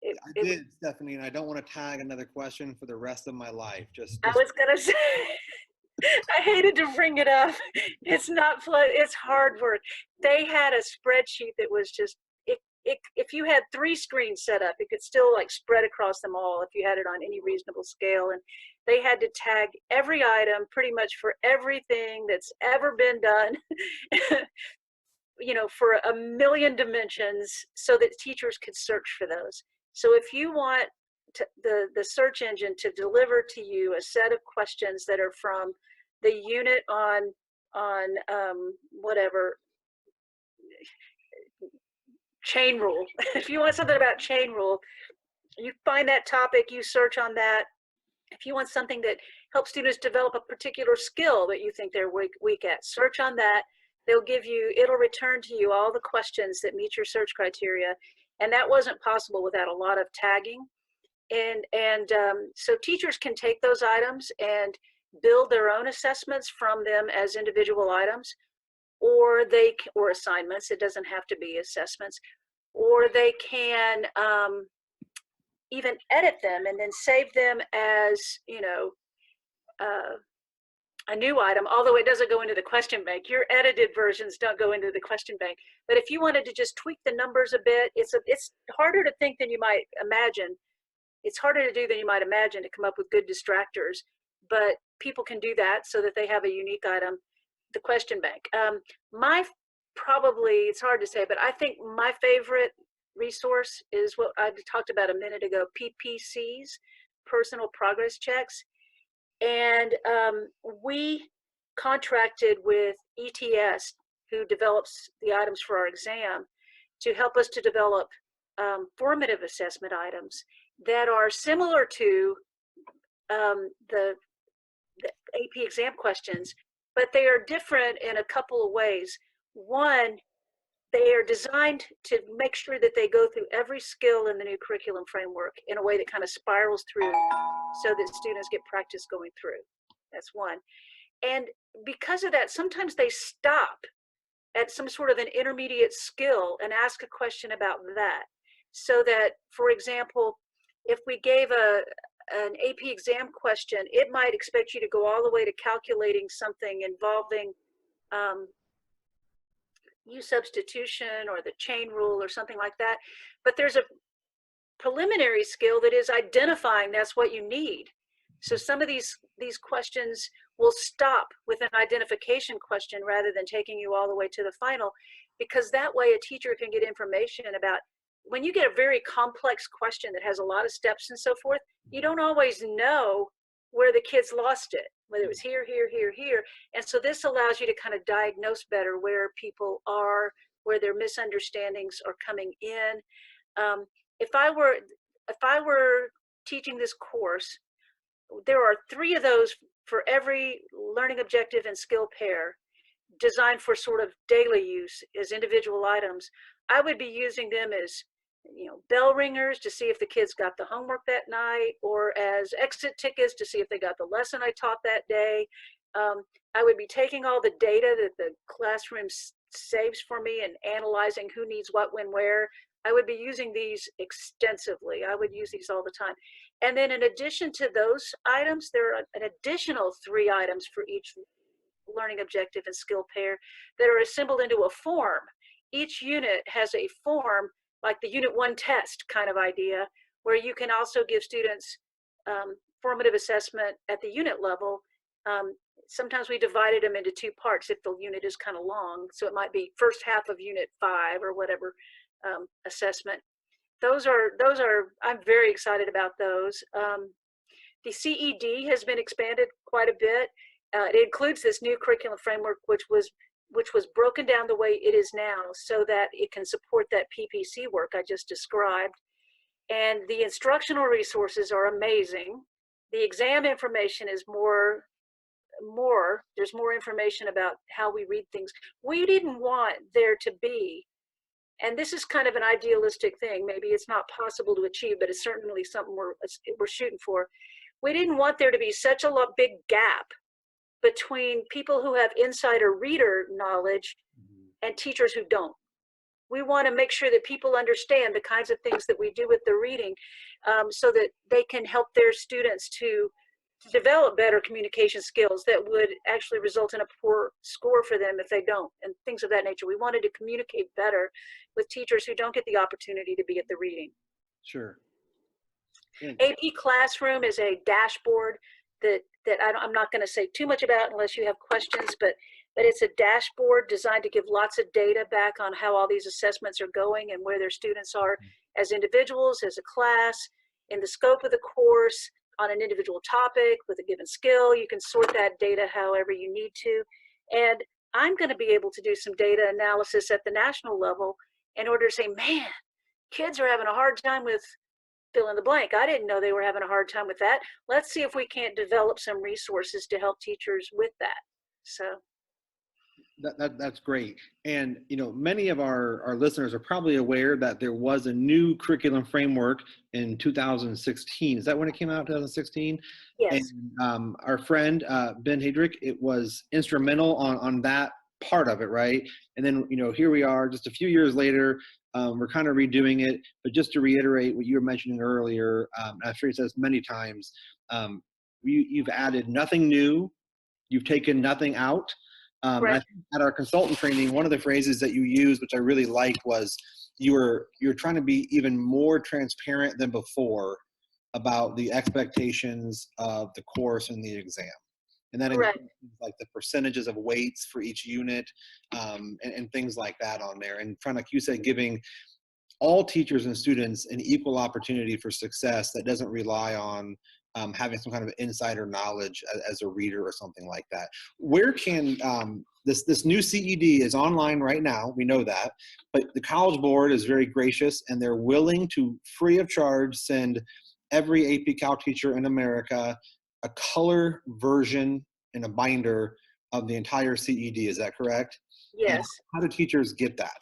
I did, Stephanie, and I don't want to tag another question for the rest of my life. I was gonna say, I hated to bring it up. It's not fun. It's hard work. They had a spreadsheet that was just, if you had 3 screens set up, it could still like spread across them all if you had it on any reasonable scale. And they had to tag every item pretty much for everything that's ever been done, you know, for a million dimensions so that teachers could search for those. So if you want the search engine to deliver to you a set of questions that are from the unit on whatever, chain rule, if you want something about chain rule, you find that topic, you search on that. If you want something that helps students develop a particular skill that you think they're weak at, search on that. It'll return to you all the questions that meet your search criteria. And that wasn't possible without a lot of tagging. And so teachers can take those items and build their own assessments from them as individual items, or assignments. It doesn't have to be assessments, or they can even edit them and then save them as, you know, a new item, although it doesn't go into the question bank. Your edited versions don't go into the question bank. But if you wanted to just tweak the numbers a bit, it's harder to think than you might imagine. It's harder to do than you might imagine to come up with good distractors, but people can do that so that they have a unique item, the question bank. It's hard to say, but I think my favorite resource is what I talked about a minute ago, PPCs, personal progress checks. And we contracted with ETS, who develops the items for our exam, to help us to develop formative assessment items that are similar to the AP exam questions, but they are different in a couple of ways. One, they are designed to make sure that they go through every skill in the new curriculum framework in a way that kind of spirals through so that students get practice going through. That's one. And because of that, sometimes they stop at some sort of an intermediate skill and ask a question about that. So that, for example, if we gave an AP exam question, it might expect you to go all the way to calculating something involving U substitution or the chain rule or something like that. But there's a preliminary skill that is identifying that's what you need. So some of these questions will stop with an identification question rather than taking you all the way to the final, because that way a teacher can get information about, when you get a very complex question that has a lot of steps and so forth, you don't always know where the kids lost it, whether it was here, here, here, here. And so this allows you to kind of diagnose better where people are, where their misunderstandings are coming in. If I were teaching this course, there are 3 of those for every learning objective and skill pair, designed for sort of daily use as individual items. I would be using them as, you know, bell ringers to see if the kids got the homework that night, or as exit tickets to see if they got the lesson I taught that day. I would be taking all the data that the classroom saves for me and analyzing who needs what, when, where. I would be using these extensively. I would use these all the time. And then in addition to those items, there are an additional 3 items for each learning objective and skill pair that are assembled into a form. Each unit has a form, like the Unit 1 test kind of idea, where you can also give students formative assessment at the unit level. Sometimes we divided them into two parts if the unit is kind of long. So it might be first half of Unit 5 or whatever assessment. Those are, I'm very excited about those. The CED has been expanded quite a bit. It includes this new curriculum framework, which was broken down the way it is now so that it can support that PPC work I just described. And the instructional resources are amazing. The exam information is there's more information about how we read things. We didn't want there to be, and this is kind of an idealistic thing, maybe it's not possible to achieve, but it's certainly something we're shooting for. We didn't want there to be such a big gap between people who have insider reader knowledge and teachers who don't. We want to make sure that people understand the kinds of things that we do with the reading, so that they can help their students to develop better communication skills that would actually result in a poor score for them if they don't, and things of that nature. We wanted to communicate better with teachers who don't get the opportunity to be at the reading. Sure. Yeah. AP Classroom is a dashboard that I'm not going to say too much about unless you have questions, but it's a dashboard designed to give lots of data back on how all these assessments are going and where their students are as individuals, as a class, in the scope of the course, on an individual topic with a given skill. You can sort that data however you need to. And I'm going to be able to do some data analysis at the national level in order to say, man, kids are having a hard time with fill in the blank. I didn't know they were having a hard time with that. Let's see if we can't develop some resources to help teachers with that. So that's great. And, you know, many of our listeners are probably aware that there was a new curriculum framework in 2016. Is that when it came out, 2016? yes. And our friend, Ben Hedrick, it was instrumental on that part of it, right? And then, you know, here we are just a few years later, we're kind of redoing it. But just to reiterate what you were mentioning earlier, I've said this many times, you've added nothing new, you've taken nothing out. Right. I think at our consultant training, one of the phrases that you used, which I really liked, was you're trying to be even more transparent than before about the expectations of the course and the exam. And that includes like the percentages of weights for each unit, and things like that on there. And trying, like you said, giving all teachers and students an equal opportunity for success that doesn't rely on having some kind of insider knowledge as a reader or something like that. Where can this new CED is online right now, we know that, but the College Board is very gracious and they're willing to free of charge send every AP Cal teacher in America a color version in a binder of the entire CED. Is that correct? Yes. And how do teachers get that?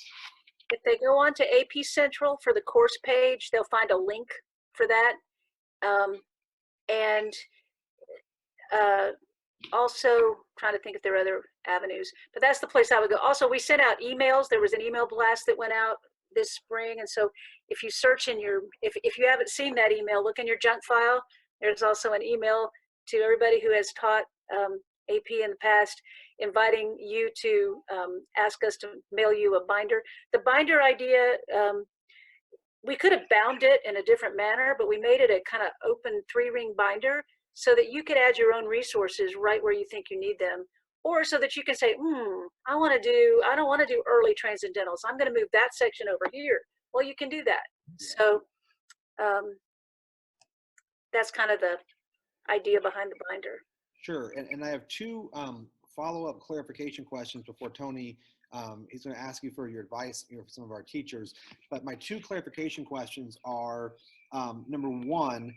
If they go on to AP Central for the course page, they'll find a link for that. And also trying to think if there are other avenues, but that's the place I would go. Also, we sent out emails. There was an email blast that went out this spring. And so if you search in your, if you haven't seen that email, look in your junk file. There's also an email to everybody who has taught AP in the past, inviting you to ask us to mail you a binder. The binder idea, we could have bound it in a different manner, but we made it a kind of open 3-ring binder so that you could add your own resources right where you think you need them, or so that you can say, I don't want to do early transcendentals. I'm going to move that section over here. Well, you can do that. So that's kind of the idea behind the binder. Sure, and I have two follow-up clarification questions before Tony, he's going to ask you for your advice, for some of our teachers. But my two clarification questions are, number one,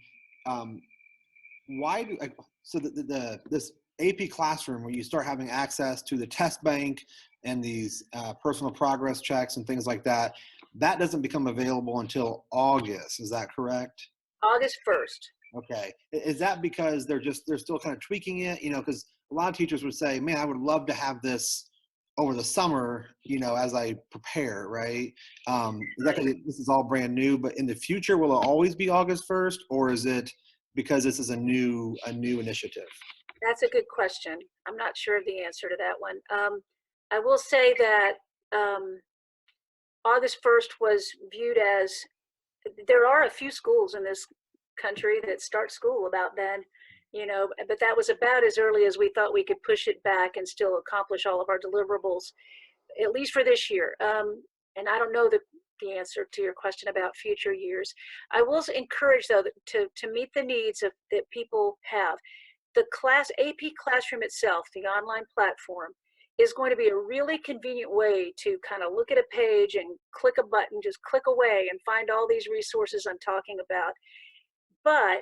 why do, so this AP Classroom, where you start having access to the test bank and these personal progress checks and things like that, that doesn't become available until August, is that correct? August 1st. Okay. Is that because they're still kind of tweaking it? You know, because a lot of teachers would say, man, I would love to have this over the summer, you know, as I prepare, right? Is that because this is all brand new, but in the future, will it always be August 1st, or is it because this is a new initiative? That's a good question. I'm not sure of the answer to that one. I will say that August 1st was viewed as, there are a few schools in this country that start school about then, but that was about as early as we thought we could push it back and still accomplish all of our deliverables, at least for this year. And I don't know the answer to your question about future years. I will encourage, though, to meet the needs that people have. The AP Classroom itself, the online platform, is going to be a really convenient way to kind of look at a page and click a button, just click away and find all these resources I'm talking about. But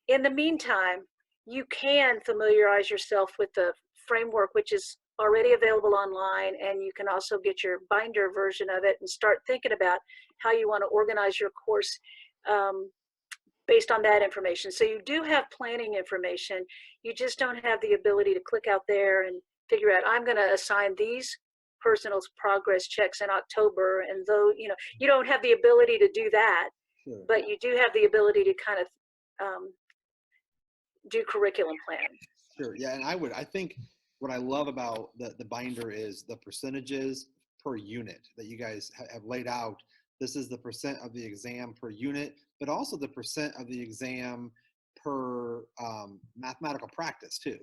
in the meantime, you can familiarize yourself with the framework, which is already available online, and you can also get your binder version of it and start thinking about how you want to organize your course based on that information. So you do have planning information. You just don't have the ability to click out there and figure out, I'm going to assign these personal progress checks in October, and though you don't have the ability to do that. Sure. But you do have the ability to kind of do curriculum planning. Sure. Yeah, and I think what I love about the binder is the percentages per unit that you guys have laid out. This is the percent of the exam per unit, but also the percent of the exam per mathematical practice too.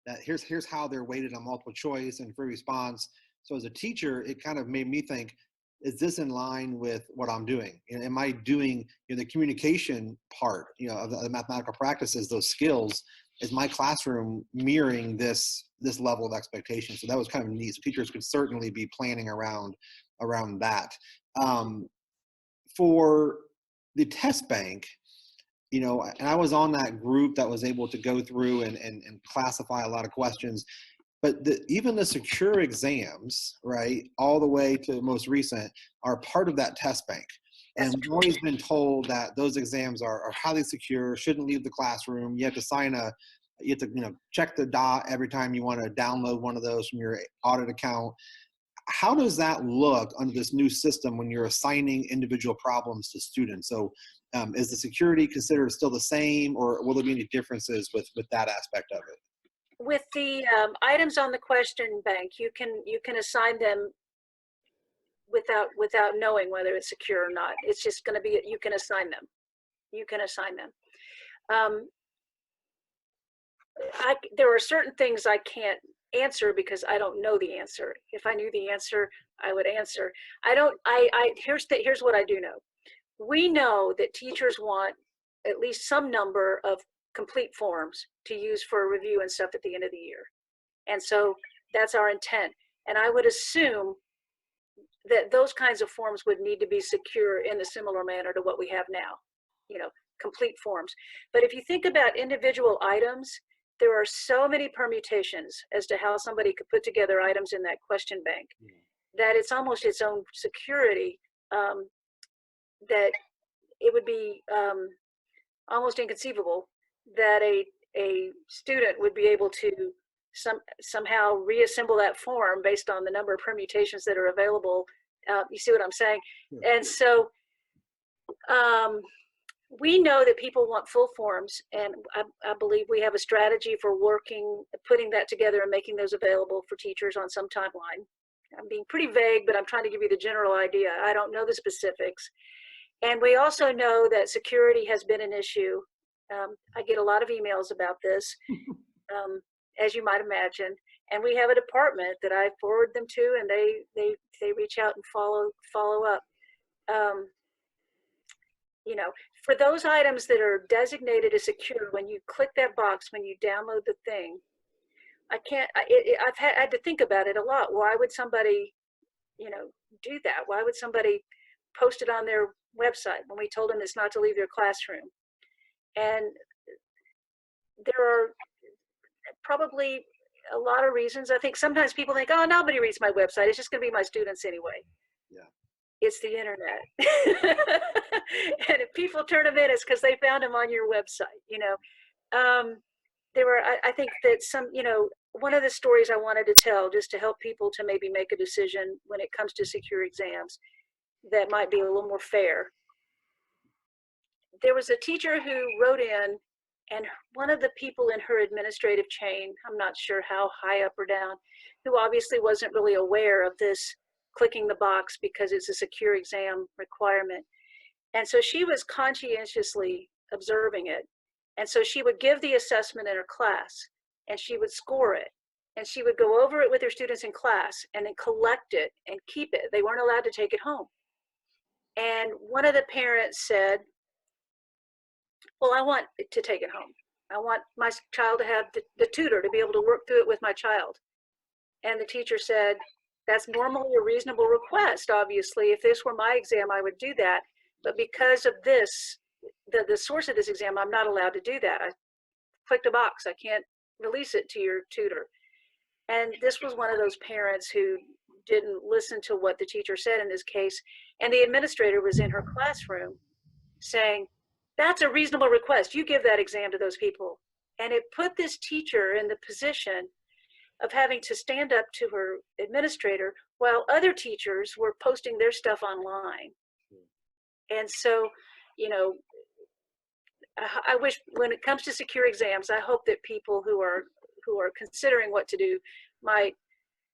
That here's how they're weighted on multiple choice and free response. So as a teacher, it kind of made me think, is this in line with what I'm doing? Am I doing the communication part of the mathematical practices, those skills? Is my classroom mirroring this level of expectation? So that was kind of neat. So teachers could certainly be planning around that. For the test bank, and I was on that group that was able to go through and classify a lot of questions. But even the secure exams, right, all the way to the most recent, are part of that test bank. And we've always been told that those exams are highly secure, shouldn't leave the classroom. You have to check the dot every time you want to download one of those from your audit account. How does that look under this new system when you're assigning individual problems to students? So is the security considered still the same, or will there be any differences with that aspect of it? With the items on the question bank, you can assign them without knowing whether it's secure or not. It's just going to be, you can assign them. You can assign them. There are certain things I can't answer because I don't know the answer. If I knew the answer, I would answer. Here's what I do know. We know that teachers want at least some number of complete forms to use for review and stuff at the end of the year. And so that's our intent. And I would assume that those kinds of forms would need to be secure in a similar manner to what we have now, complete forms. But if you think about individual items, there are so many permutations as to how somebody could put together items in that question bank that it's almost its own security, that it would be almost inconceivable that a student would be able to somehow reassemble that form based on the number of permutations that are available. You see what I'm saying? And so we know that people want full forms, and I believe we have a strategy for putting that together and making those available for teachers on some timeline. I'm being pretty vague, but I'm trying to give you the general idea. I don't know the specifics. And we also know that security has been an issue. I get a lot of emails about this, as you might imagine. And we have a department that I forward them to, and they reach out and follow up. For those items that are designated as secure, when you click that box, when you download the thing, I've had to think about it a lot. Why would somebody, do that? Why would somebody post it on their website when we told them it's not to leave their classroom? And there are probably a lot of reasons. I think sometimes people think, oh, nobody reads my website. It's just going to be my students anyway. Yeah. It's the internet. And if people turn them in, it's because they found them on your website, I think that one of the stories I wanted to tell, just to help people to maybe make a decision when it comes to secure exams that might be a little more fair. There was a teacher who wrote in And one of the people in her administrative chain, I'm not sure how high up or down, who obviously wasn't really aware of this clicking the box because it's a secure exam requirement. And so she was conscientiously observing it. And so she would give the assessment in her class and she would score it. And she would go over it with her students in class and then collect it and keep it. They weren't allowed to take it home. And one of the parents said, well, I want to take it home. I want my child to have the tutor to be able to work through it with my child. And the teacher said, that's normally a reasonable request, obviously. If this were my exam, I would do that. But because of this, the source of this exam, I'm not allowed to do that. I clicked a box. I can't release it to your tutor. And this was one of those parents who didn't listen to what the teacher said in this case. And the administrator was in her classroom saying, that's a reasonable request. You give that exam to those people. And it put this teacher in the position of having to stand up to her administrator while other teachers were posting their stuff online. And so, you know, I wish when it comes to secure exams, I hope that people who are considering what to do might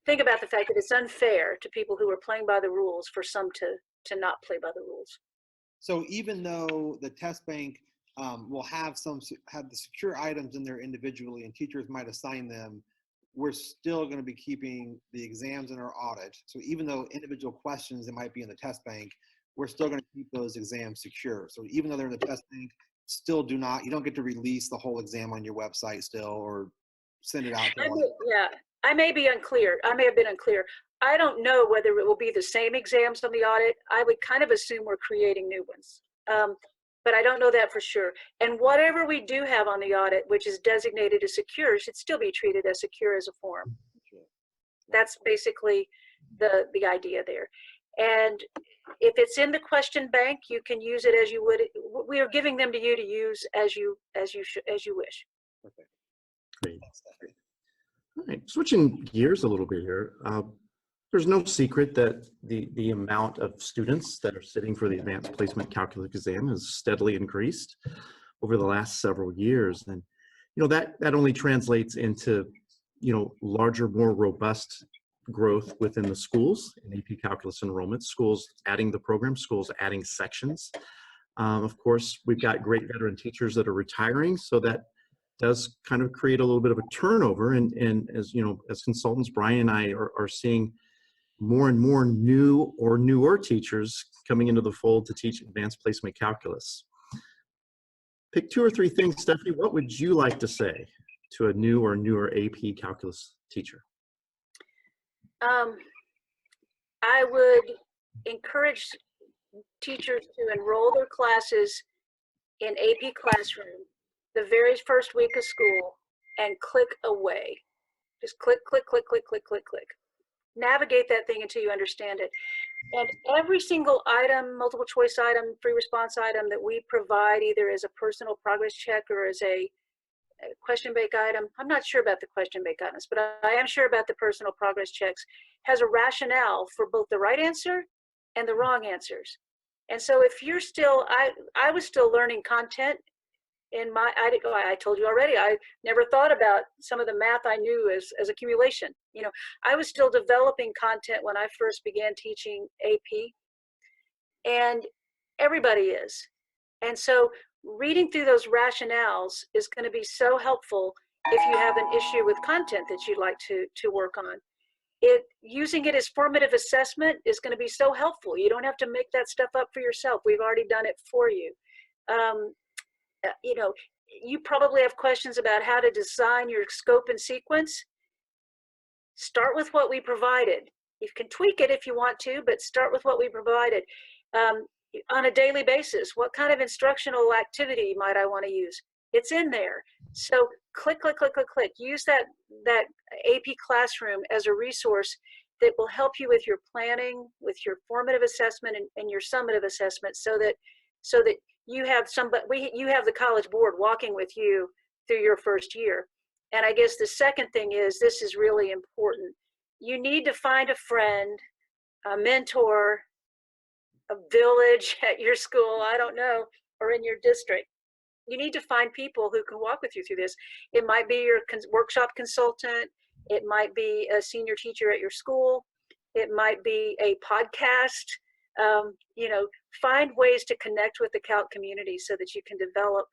think about the fact that it's unfair to people who are playing by the rules for some to not play by the rules. So even though the test bank will have the secure items in there individually and teachers might assign them, we're still going to be keeping the exams in our audit. So even though individual questions that might be in the test bank, we're still going to keep those exams secure. So even though they're in the test bank, you don't get to release the whole exam on your website still or send it out. I may be unclear. I may have been unclear. I don't know whether it will be the same exams on the audit. I would kind of assume we're creating new ones. But I don't know that for sure. And whatever we do have on the audit, which is designated as secure, should still be treated as secure as a form. That's basically the idea there. And if it's in the question bank, you can use it as you would. We are giving them to you to use as you wish. Okay. Great. All right, switching gears a little bit here. There's no secret that the amount of students that are sitting for the advanced placement calculus exam has steadily increased over the last several years. And, you know, that only translates into, you know, larger, more robust growth within the schools in AP Calculus enrollment, schools adding the program, schools adding sections. Of course, we've got great veteran teachers that are retiring, so that does kind of create a little bit of a turnover. And as you know, as consultants, Brian and I are seeing more and more new or newer teachers coming into the fold to teach advanced placement calculus. Pick 2 or 3 things, Stephanie. What would you like to say to a new or newer AP calculus teacher? I would encourage teachers to enroll their classes in AP Classroom the very first week of school and click away. Just click, click, click, click, click, click, click. Navigate that thing until you understand it. And every single item, multiple choice item, free response item that we provide, either as a personal progress check or as a question bank item, I'm not sure about the question bank items, but I am sure about the personal progress checks, has a rationale for both the right answer and the wrong answers. And so if you're still, I was still learning content in my, I told you already, I never thought about some of the math I knew as accumulation. You know, I was still developing content when I first began teaching AP, and everybody is. And so reading through those rationales is going to be so helpful if you have an issue with content that you'd like to work on. Using it as formative assessment is going to be so helpful. You don't have to make that stuff up for yourself. We've already done it for you. You know, you probably have questions about how to design your scope and sequence. Start with what we provided. You can tweak it if you want to, but start with what we provided. On a daily basis, what kind of instructional activity might I want to use? It's in there. So click, click, click, click, click. Use that AP Classroom as a resource that will help you with your planning, with your formative assessment and your summative assessment, so that you have you have the College Board walking with you through your first year. And I guess the second thing is, this is really important. You need to find a friend, a mentor, a village at your school, I don't know, or in your district, you need to find people who can walk with you through this. It might be your workshop consultant. It might be a senior teacher at your school. It might be a podcast. You know, find ways to connect with the Calc community so that you can develop.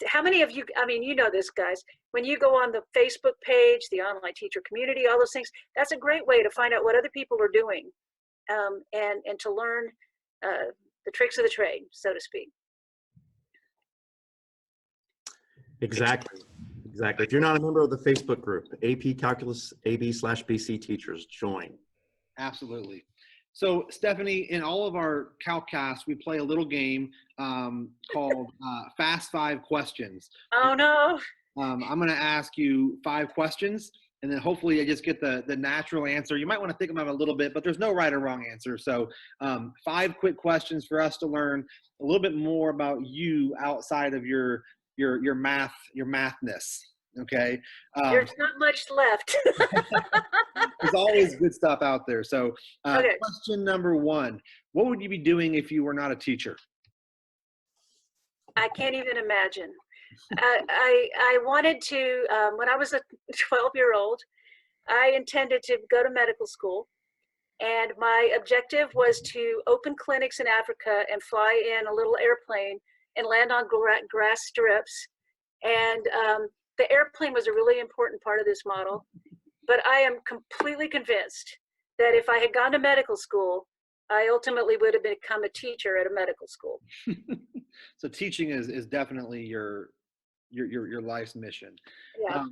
How many of you, I mean, you know this, guys, when you go on the Facebook page, the online teacher community, all those things, that's a great way to find out what other people are doing, and to learn the tricks of the trade, so to speak. Exactly. Exactly. If you're not a member of the Facebook group, AP Calculus AB/BC Teachers, join. Absolutely. So Stephanie, in all of our CalcCasts, we play a little game called Fast 5 Questions. Oh no. I'm going to ask you 5 questions, and then hopefully I just get the natural answer. You might want to think about it a little bit, but there's no right or wrong answer. So 5 quick questions for us to learn a little bit more about you outside of your mathness. Okay. There's not much left. There's always good stuff out there. So Okay. question number 1, what would you be doing if you were not a teacher? I can't even imagine. I wanted to, when I was a 12-year-old, I intended to go to medical school. And my objective was to open clinics in Africa and fly in a little airplane and land on grass strips. And the airplane was a really important part of this model. But I am completely convinced that if I had gone to medical school, I ultimately would have become a teacher at a medical school. So teaching is definitely your life's mission. Yeah.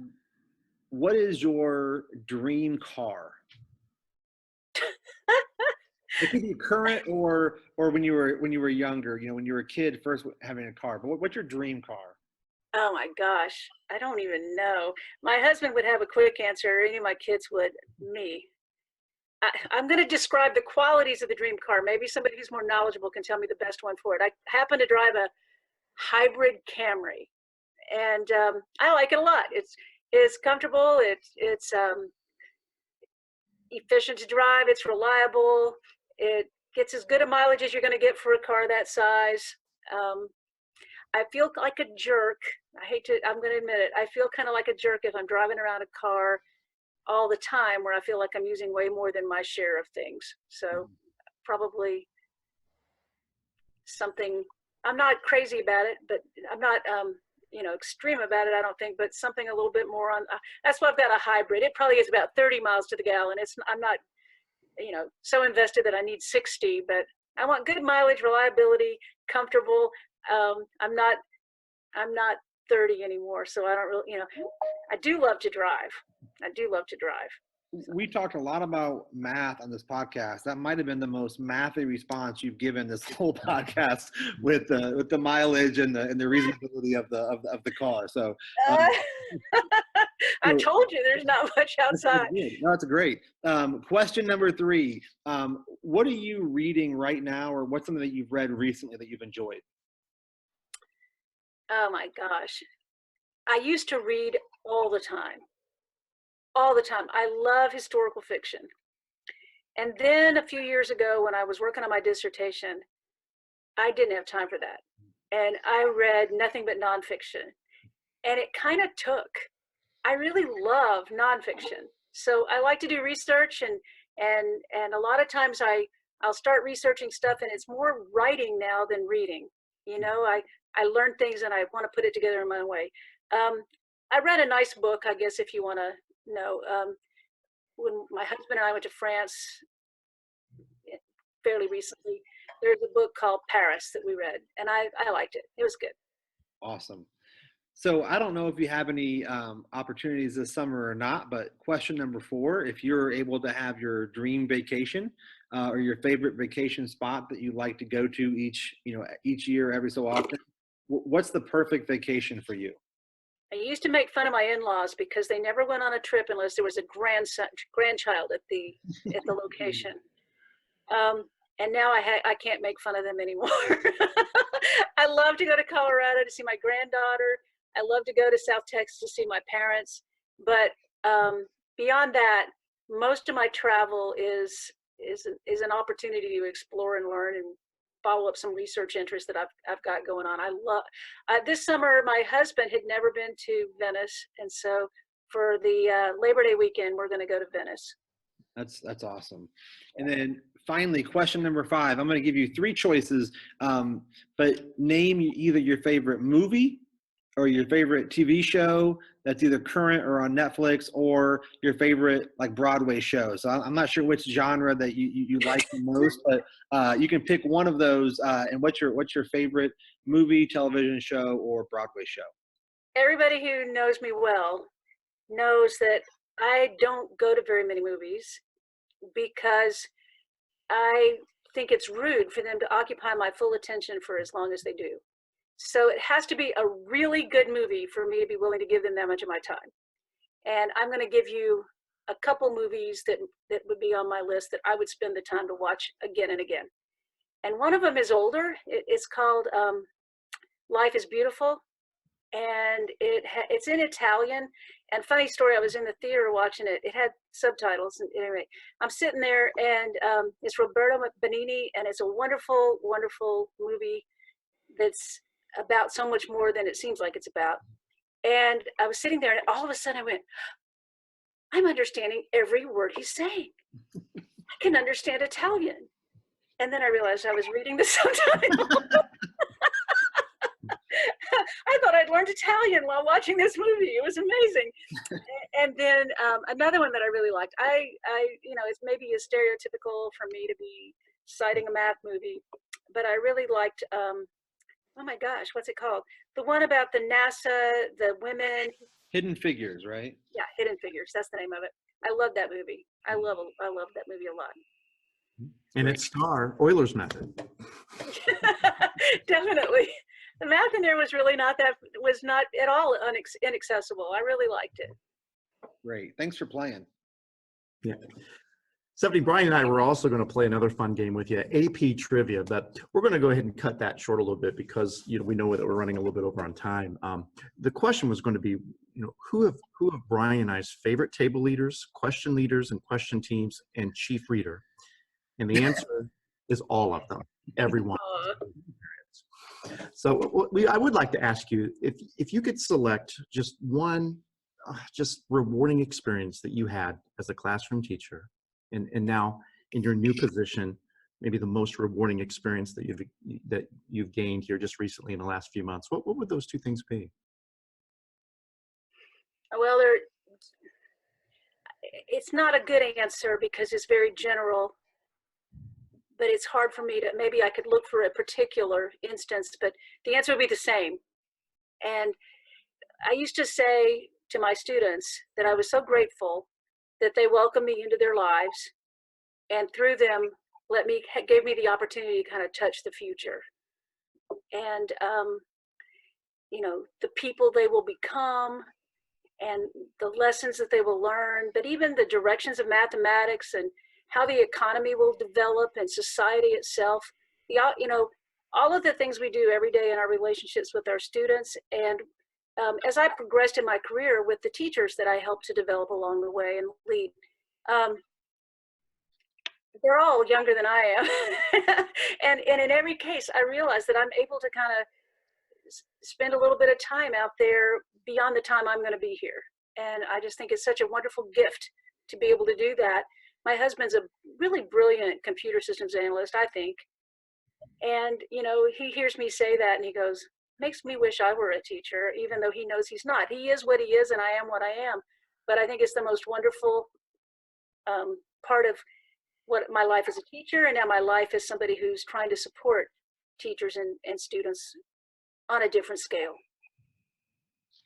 What is your dream car? It could be current or when you were younger, you know, when you were a kid first having a car. But what's your dream car? Oh my gosh, I don't even know. My husband would have a quick answer, any of my kids would. Me. I'm going to describe the qualities of the dream car. Maybe somebody who's more knowledgeable can tell me the best one for it. I happen to drive a hybrid Camry, and I like it a lot. It's comfortable. It's efficient to drive. It's reliable. It gets as good a mileage as you're going to get for a car that size. I feel like a jerk. I'm going to admit it. I feel kind of like a jerk if I'm driving around a car all the time where I feel like I'm using way more than my share of things. So probably something, I'm not crazy about it, but I'm not, you know, extreme about it, I don't think, but something a little bit more on, that's why I've got a hybrid. It probably is about 30 miles to the gallon. I'm not, you know, so invested that I need 60, but I want good mileage, reliability, comfortable. I'm not 30 anymore, so I don't really, you know, I do love to drive. We talked a lot about math on this podcast. That might have been the most mathy response you've given this whole podcast with the mileage and the reasonability of the car. So I told you there's not much outside. No, that's great. Question number 3. What are you reading right now, or what's something that you've read recently that you've enjoyed? Oh my gosh. I used to read all the time. All the time. I love historical fiction. And then a few years ago when I was working on my dissertation, I didn't have time for that. And I read nothing but nonfiction. And it kind of took. I really love nonfiction. So I like to do research, and a lot of times I'll start researching stuff, and it's more writing now than reading. You know, I learn things and I want to put it together in my own way. I read a nice book, I guess, if you want to know. When my husband and I went to France fairly recently, there's a book called Paris that we read, and I liked it. It was good. Awesome. So I don't know if you have any opportunities this summer or not, but question number 4, if you're able to have your dream vacation or your favorite vacation spot that you like to go to each year, every so often, what's the perfect vacation for you? I used to make fun of my in-laws because they never went on a trip unless there was a grandchild at the location. And now I can't make fun of them anymore. I love to go to Colorado to see my granddaughter. I love to go to South Texas to see my parents. But beyond that, most of my travel is an opportunity to explore and learn and follow up some research interest that I've got going on. I love this summer. My husband had never been to Venice, and so for the Labor Day weekend, we're going to go to Venice. That's awesome. And then finally, question number 5. I'm going to give you 3 choices, but name either your favorite movie or your favorite TV show that's either current or on Netflix, or your favorite like Broadway show. So I'm not sure which genre that you like the most, but you can pick one of those. And what's your favorite movie, television show, or Broadway show? Everybody who knows me well knows that I don't go to very many movies because I think it's rude for them to occupy my full attention for as long as they do. So it has to be a really good movie for me to be willing to give them that much of my time. And I'm going to give you a couple movies that would be on my list that I would spend the time to watch again and again. And one of them is older. It's called Life is Beautiful. And it's in Italian. And funny story, I was in the theater watching it. It had subtitles. And anyway, I'm sitting there, and it's Roberto Benigni, and it's a wonderful, wonderful movie that's about so much more than it seems like it's about. And I was sitting there, and all of a sudden I went, I'm understanding every word he's saying. I can understand Italian. And then I realized I was reading the subtitle. I thought I'd learned Italian while watching this movie. It was amazing. And then another one that I really liked. I it's maybe a stereotypical for me to be citing a math movie, but I really liked. Oh my gosh, what's it called? The one about the NASA, the women. Hidden Figures, right? Yeah, Hidden Figures. That's the name of it. I love that movie. I love that movie a lot. And its star, Euler's method. Definitely. The math in there was not at all inaccessible. I really liked it. Great. Thanks for playing. Yeah. Stephanie, Brian and I were also going to play another fun game with you, AP Trivia, but we're going to go ahead and cut that short a little bit because we know that we're running a little bit over on time. The question was going to be, who have Brian and I's favorite table leaders, and question teams, and chief reader? And the answer is all of them, everyone. So I would like to ask you, if you could select just one just rewarding experience that you had as a classroom teacher, and now in your new position, maybe the most rewarding experience that you've gained here just recently in the last few months, what would those 2 things be? Well, it's not a good answer because it's very general, but it's hard for me to, maybe I could look for a particular instance, but the answer would be the same. And I used to say to my students that I was so grateful that they welcomed me into their lives, and through them gave me the opportunity to kind of touch the future. And the people they will become and the lessons that they will learn, but even the directions of mathematics and how the economy will develop and society itself, all of the things we do every day in our relationships with our students. And as I progressed in my career with the teachers that I helped to develop along the way and lead, they're all younger than I am. and in every case, I realized that I'm able to kind of spend a little bit of time out there beyond the time I'm going to be here. And I just think it's such a wonderful gift to be able to do that. My husband's a really brilliant computer systems analyst, I think. And, he hears me say that and he goes, makes me wish I were a teacher, even though he knows he's not. He is what he is and I am what I am. But I think it's the most wonderful part of what my life as a teacher, and now my life as somebody who's trying to support teachers and students on a different scale.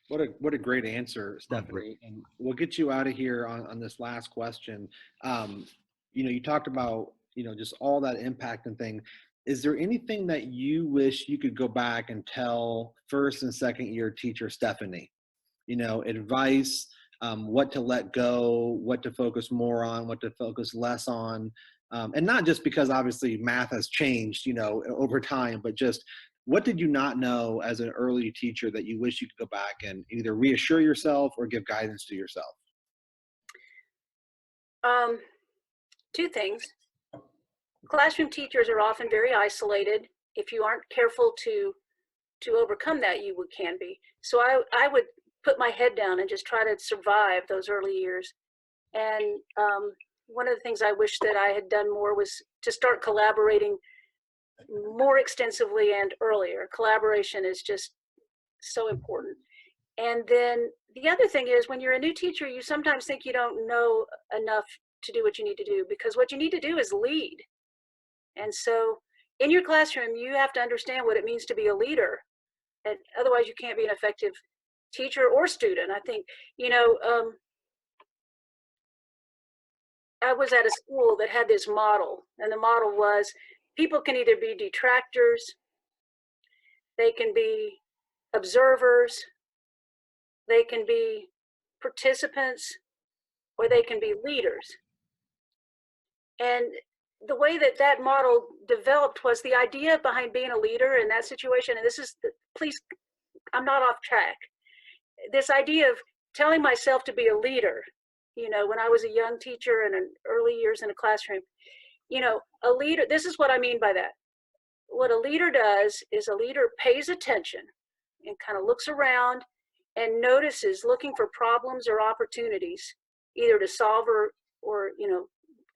What a great answer, Stephanie. And we'll get you out of here on this last question. You talked about, just all that impact and thing. Is there anything that you wish you could go back and tell first and second year teacher Stephanie? Advice, what to let go, what to focus more on, what to focus less on. And not just because obviously math has changed, over time, but just what did you not know as an early teacher that you wish you could go back and either reassure yourself or give guidance to yourself? 2 things. classroom teachers are often very isolated. If you aren't careful to overcome that, you can be. So I would put my head down and just try to survive those early years. And one of the things I wish that I had done more was to start collaborating more extensively and earlier. Collaboration is just so important. And then the other thing is, when you're a new teacher, you sometimes think you don't know enough to do what you need to do, because what you need to do is lead. And so in your classroom, you have to understand what it means to be a leader. And otherwise you can't be an effective teacher or student. I think, I was at a school that had this model, and the model was people can either be detractors, they can be observers, they can be participants, or they can be leaders. And the way that that model developed was the idea behind being a leader in that situation. And this is, please, I'm not off track. This idea of telling myself to be a leader, when I was a young teacher and in early years in a classroom, a leader, this is what I mean by that. What a leader does is a leader pays attention and kind of looks around and notices, looking for problems or opportunities, either to solve or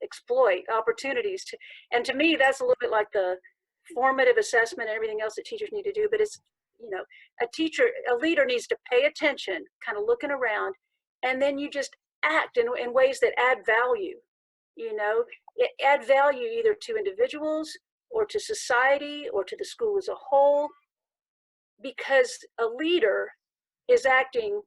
exploit opportunities. And to me, that's a little bit like the formative assessment and everything else that teachers need to do. But it's, a leader needs to pay attention, kind of looking around, and then you just act in ways that add value. Add value either to individuals or to society or to the school as a whole, because a leader is acting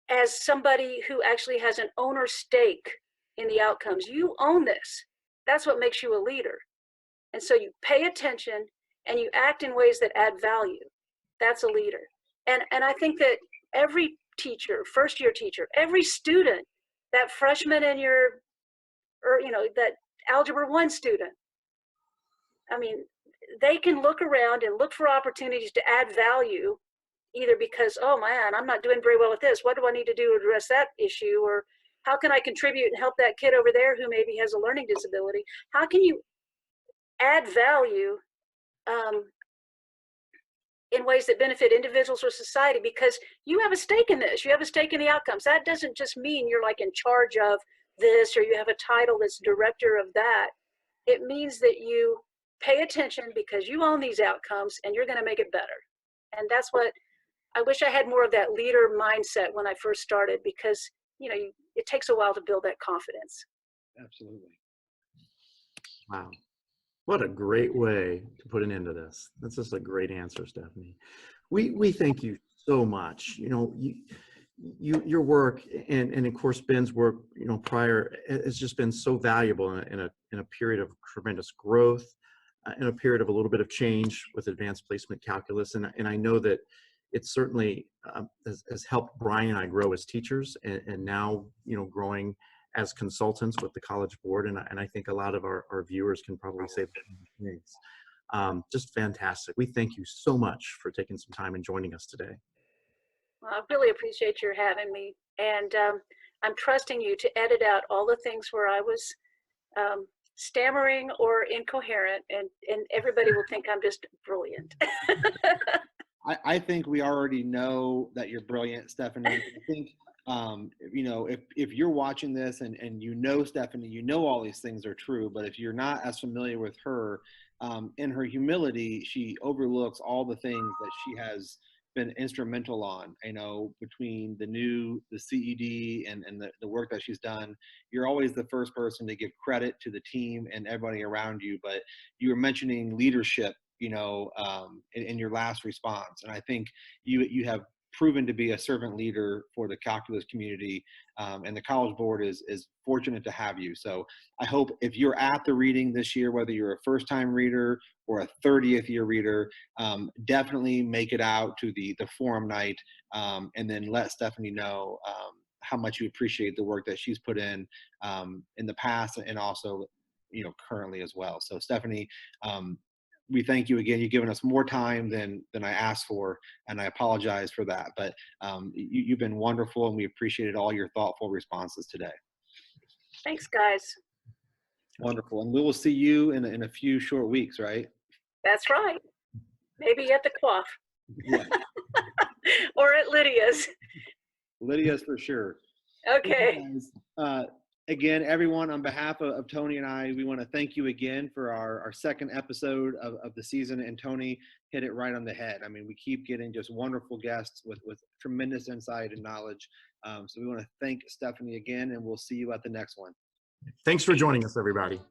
as somebody who actually has an owner stake in the outcomes. You own this. That's what makes you a leader. And so you pay attention and you act in ways that add value. That's a leader. And I think that every teacher, first year teacher, every student, that freshman in that Algebra 1 student, I mean, they can look around and look for opportunities to add value, either because, oh man, I'm not doing very well at this. What do I need to do to address that issue? Or how can I contribute and help that kid over there who maybe has a learning disability? How can you add value in ways that benefit individuals or society? Because you have a stake in this. You have a stake in the outcomes. That doesn't just mean you're like in charge of this or you have a title that's director of that. It means that you pay attention because you own these outcomes and you're going to make it better. And that's what I wish I had more of, that leader mindset when I first started, because it takes a while to build that confidence. Absolutely. Wow. What a great way to put an end to this. That's just a great answer, Stephanie. We thank you so much. Your work and of course Ben's work, prior, has just been so valuable in a period of tremendous growth, in a period of a little bit of change with advanced placement calculus. And I know that it certainly has helped Brian and I grow as teachers, and now, growing as consultants with the College Board. And I think a lot of our viewers can probably say the same things. Just fantastic. We thank you so much for taking some time and joining us today. Well, I really appreciate your having me. And I'm trusting you to edit out all the things where I was stammering or incoherent, and everybody will think I'm just brilliant. I think we already know that you're brilliant, Stephanie. I think, if you're watching this and Stephanie, all these things are true, but if you're not as familiar with her, in her humility, she overlooks all the things that she has been instrumental on, between the CED and the work that she's done. You're always the first person to give credit to the team and everybody around you, but you were mentioning leadership, in your last response. And I think you have proven to be a servant leader for the calculus community, and the College Board is fortunate to have you. So I hope if you're at the reading this year, whether you're a first-time reader or a 30th year reader, definitely make it out to the forum night, and then let Stephanie know how much you appreciate the work that she's put in the past, and also currently as well. So Stephanie, we thank you again. You've given us more time than I asked for, and I apologize for that. But you've been wonderful, and we appreciated all your thoughtful responses today. Thanks, guys. Wonderful. And we will see you in a few short weeks, right? That's right. Maybe at the quaff Yeah. or at Lydia's. Lidias for sure. Okay. Thank you guys. Again, everyone, on behalf of Tony and I, we want to thank you again for our second episode of the season. And Tony hit it right on the head. I mean, we keep getting just wonderful guests with tremendous insight and knowledge. So we want to thank Stephanie again, and we'll see you at the next one. Thanks for joining us, everybody.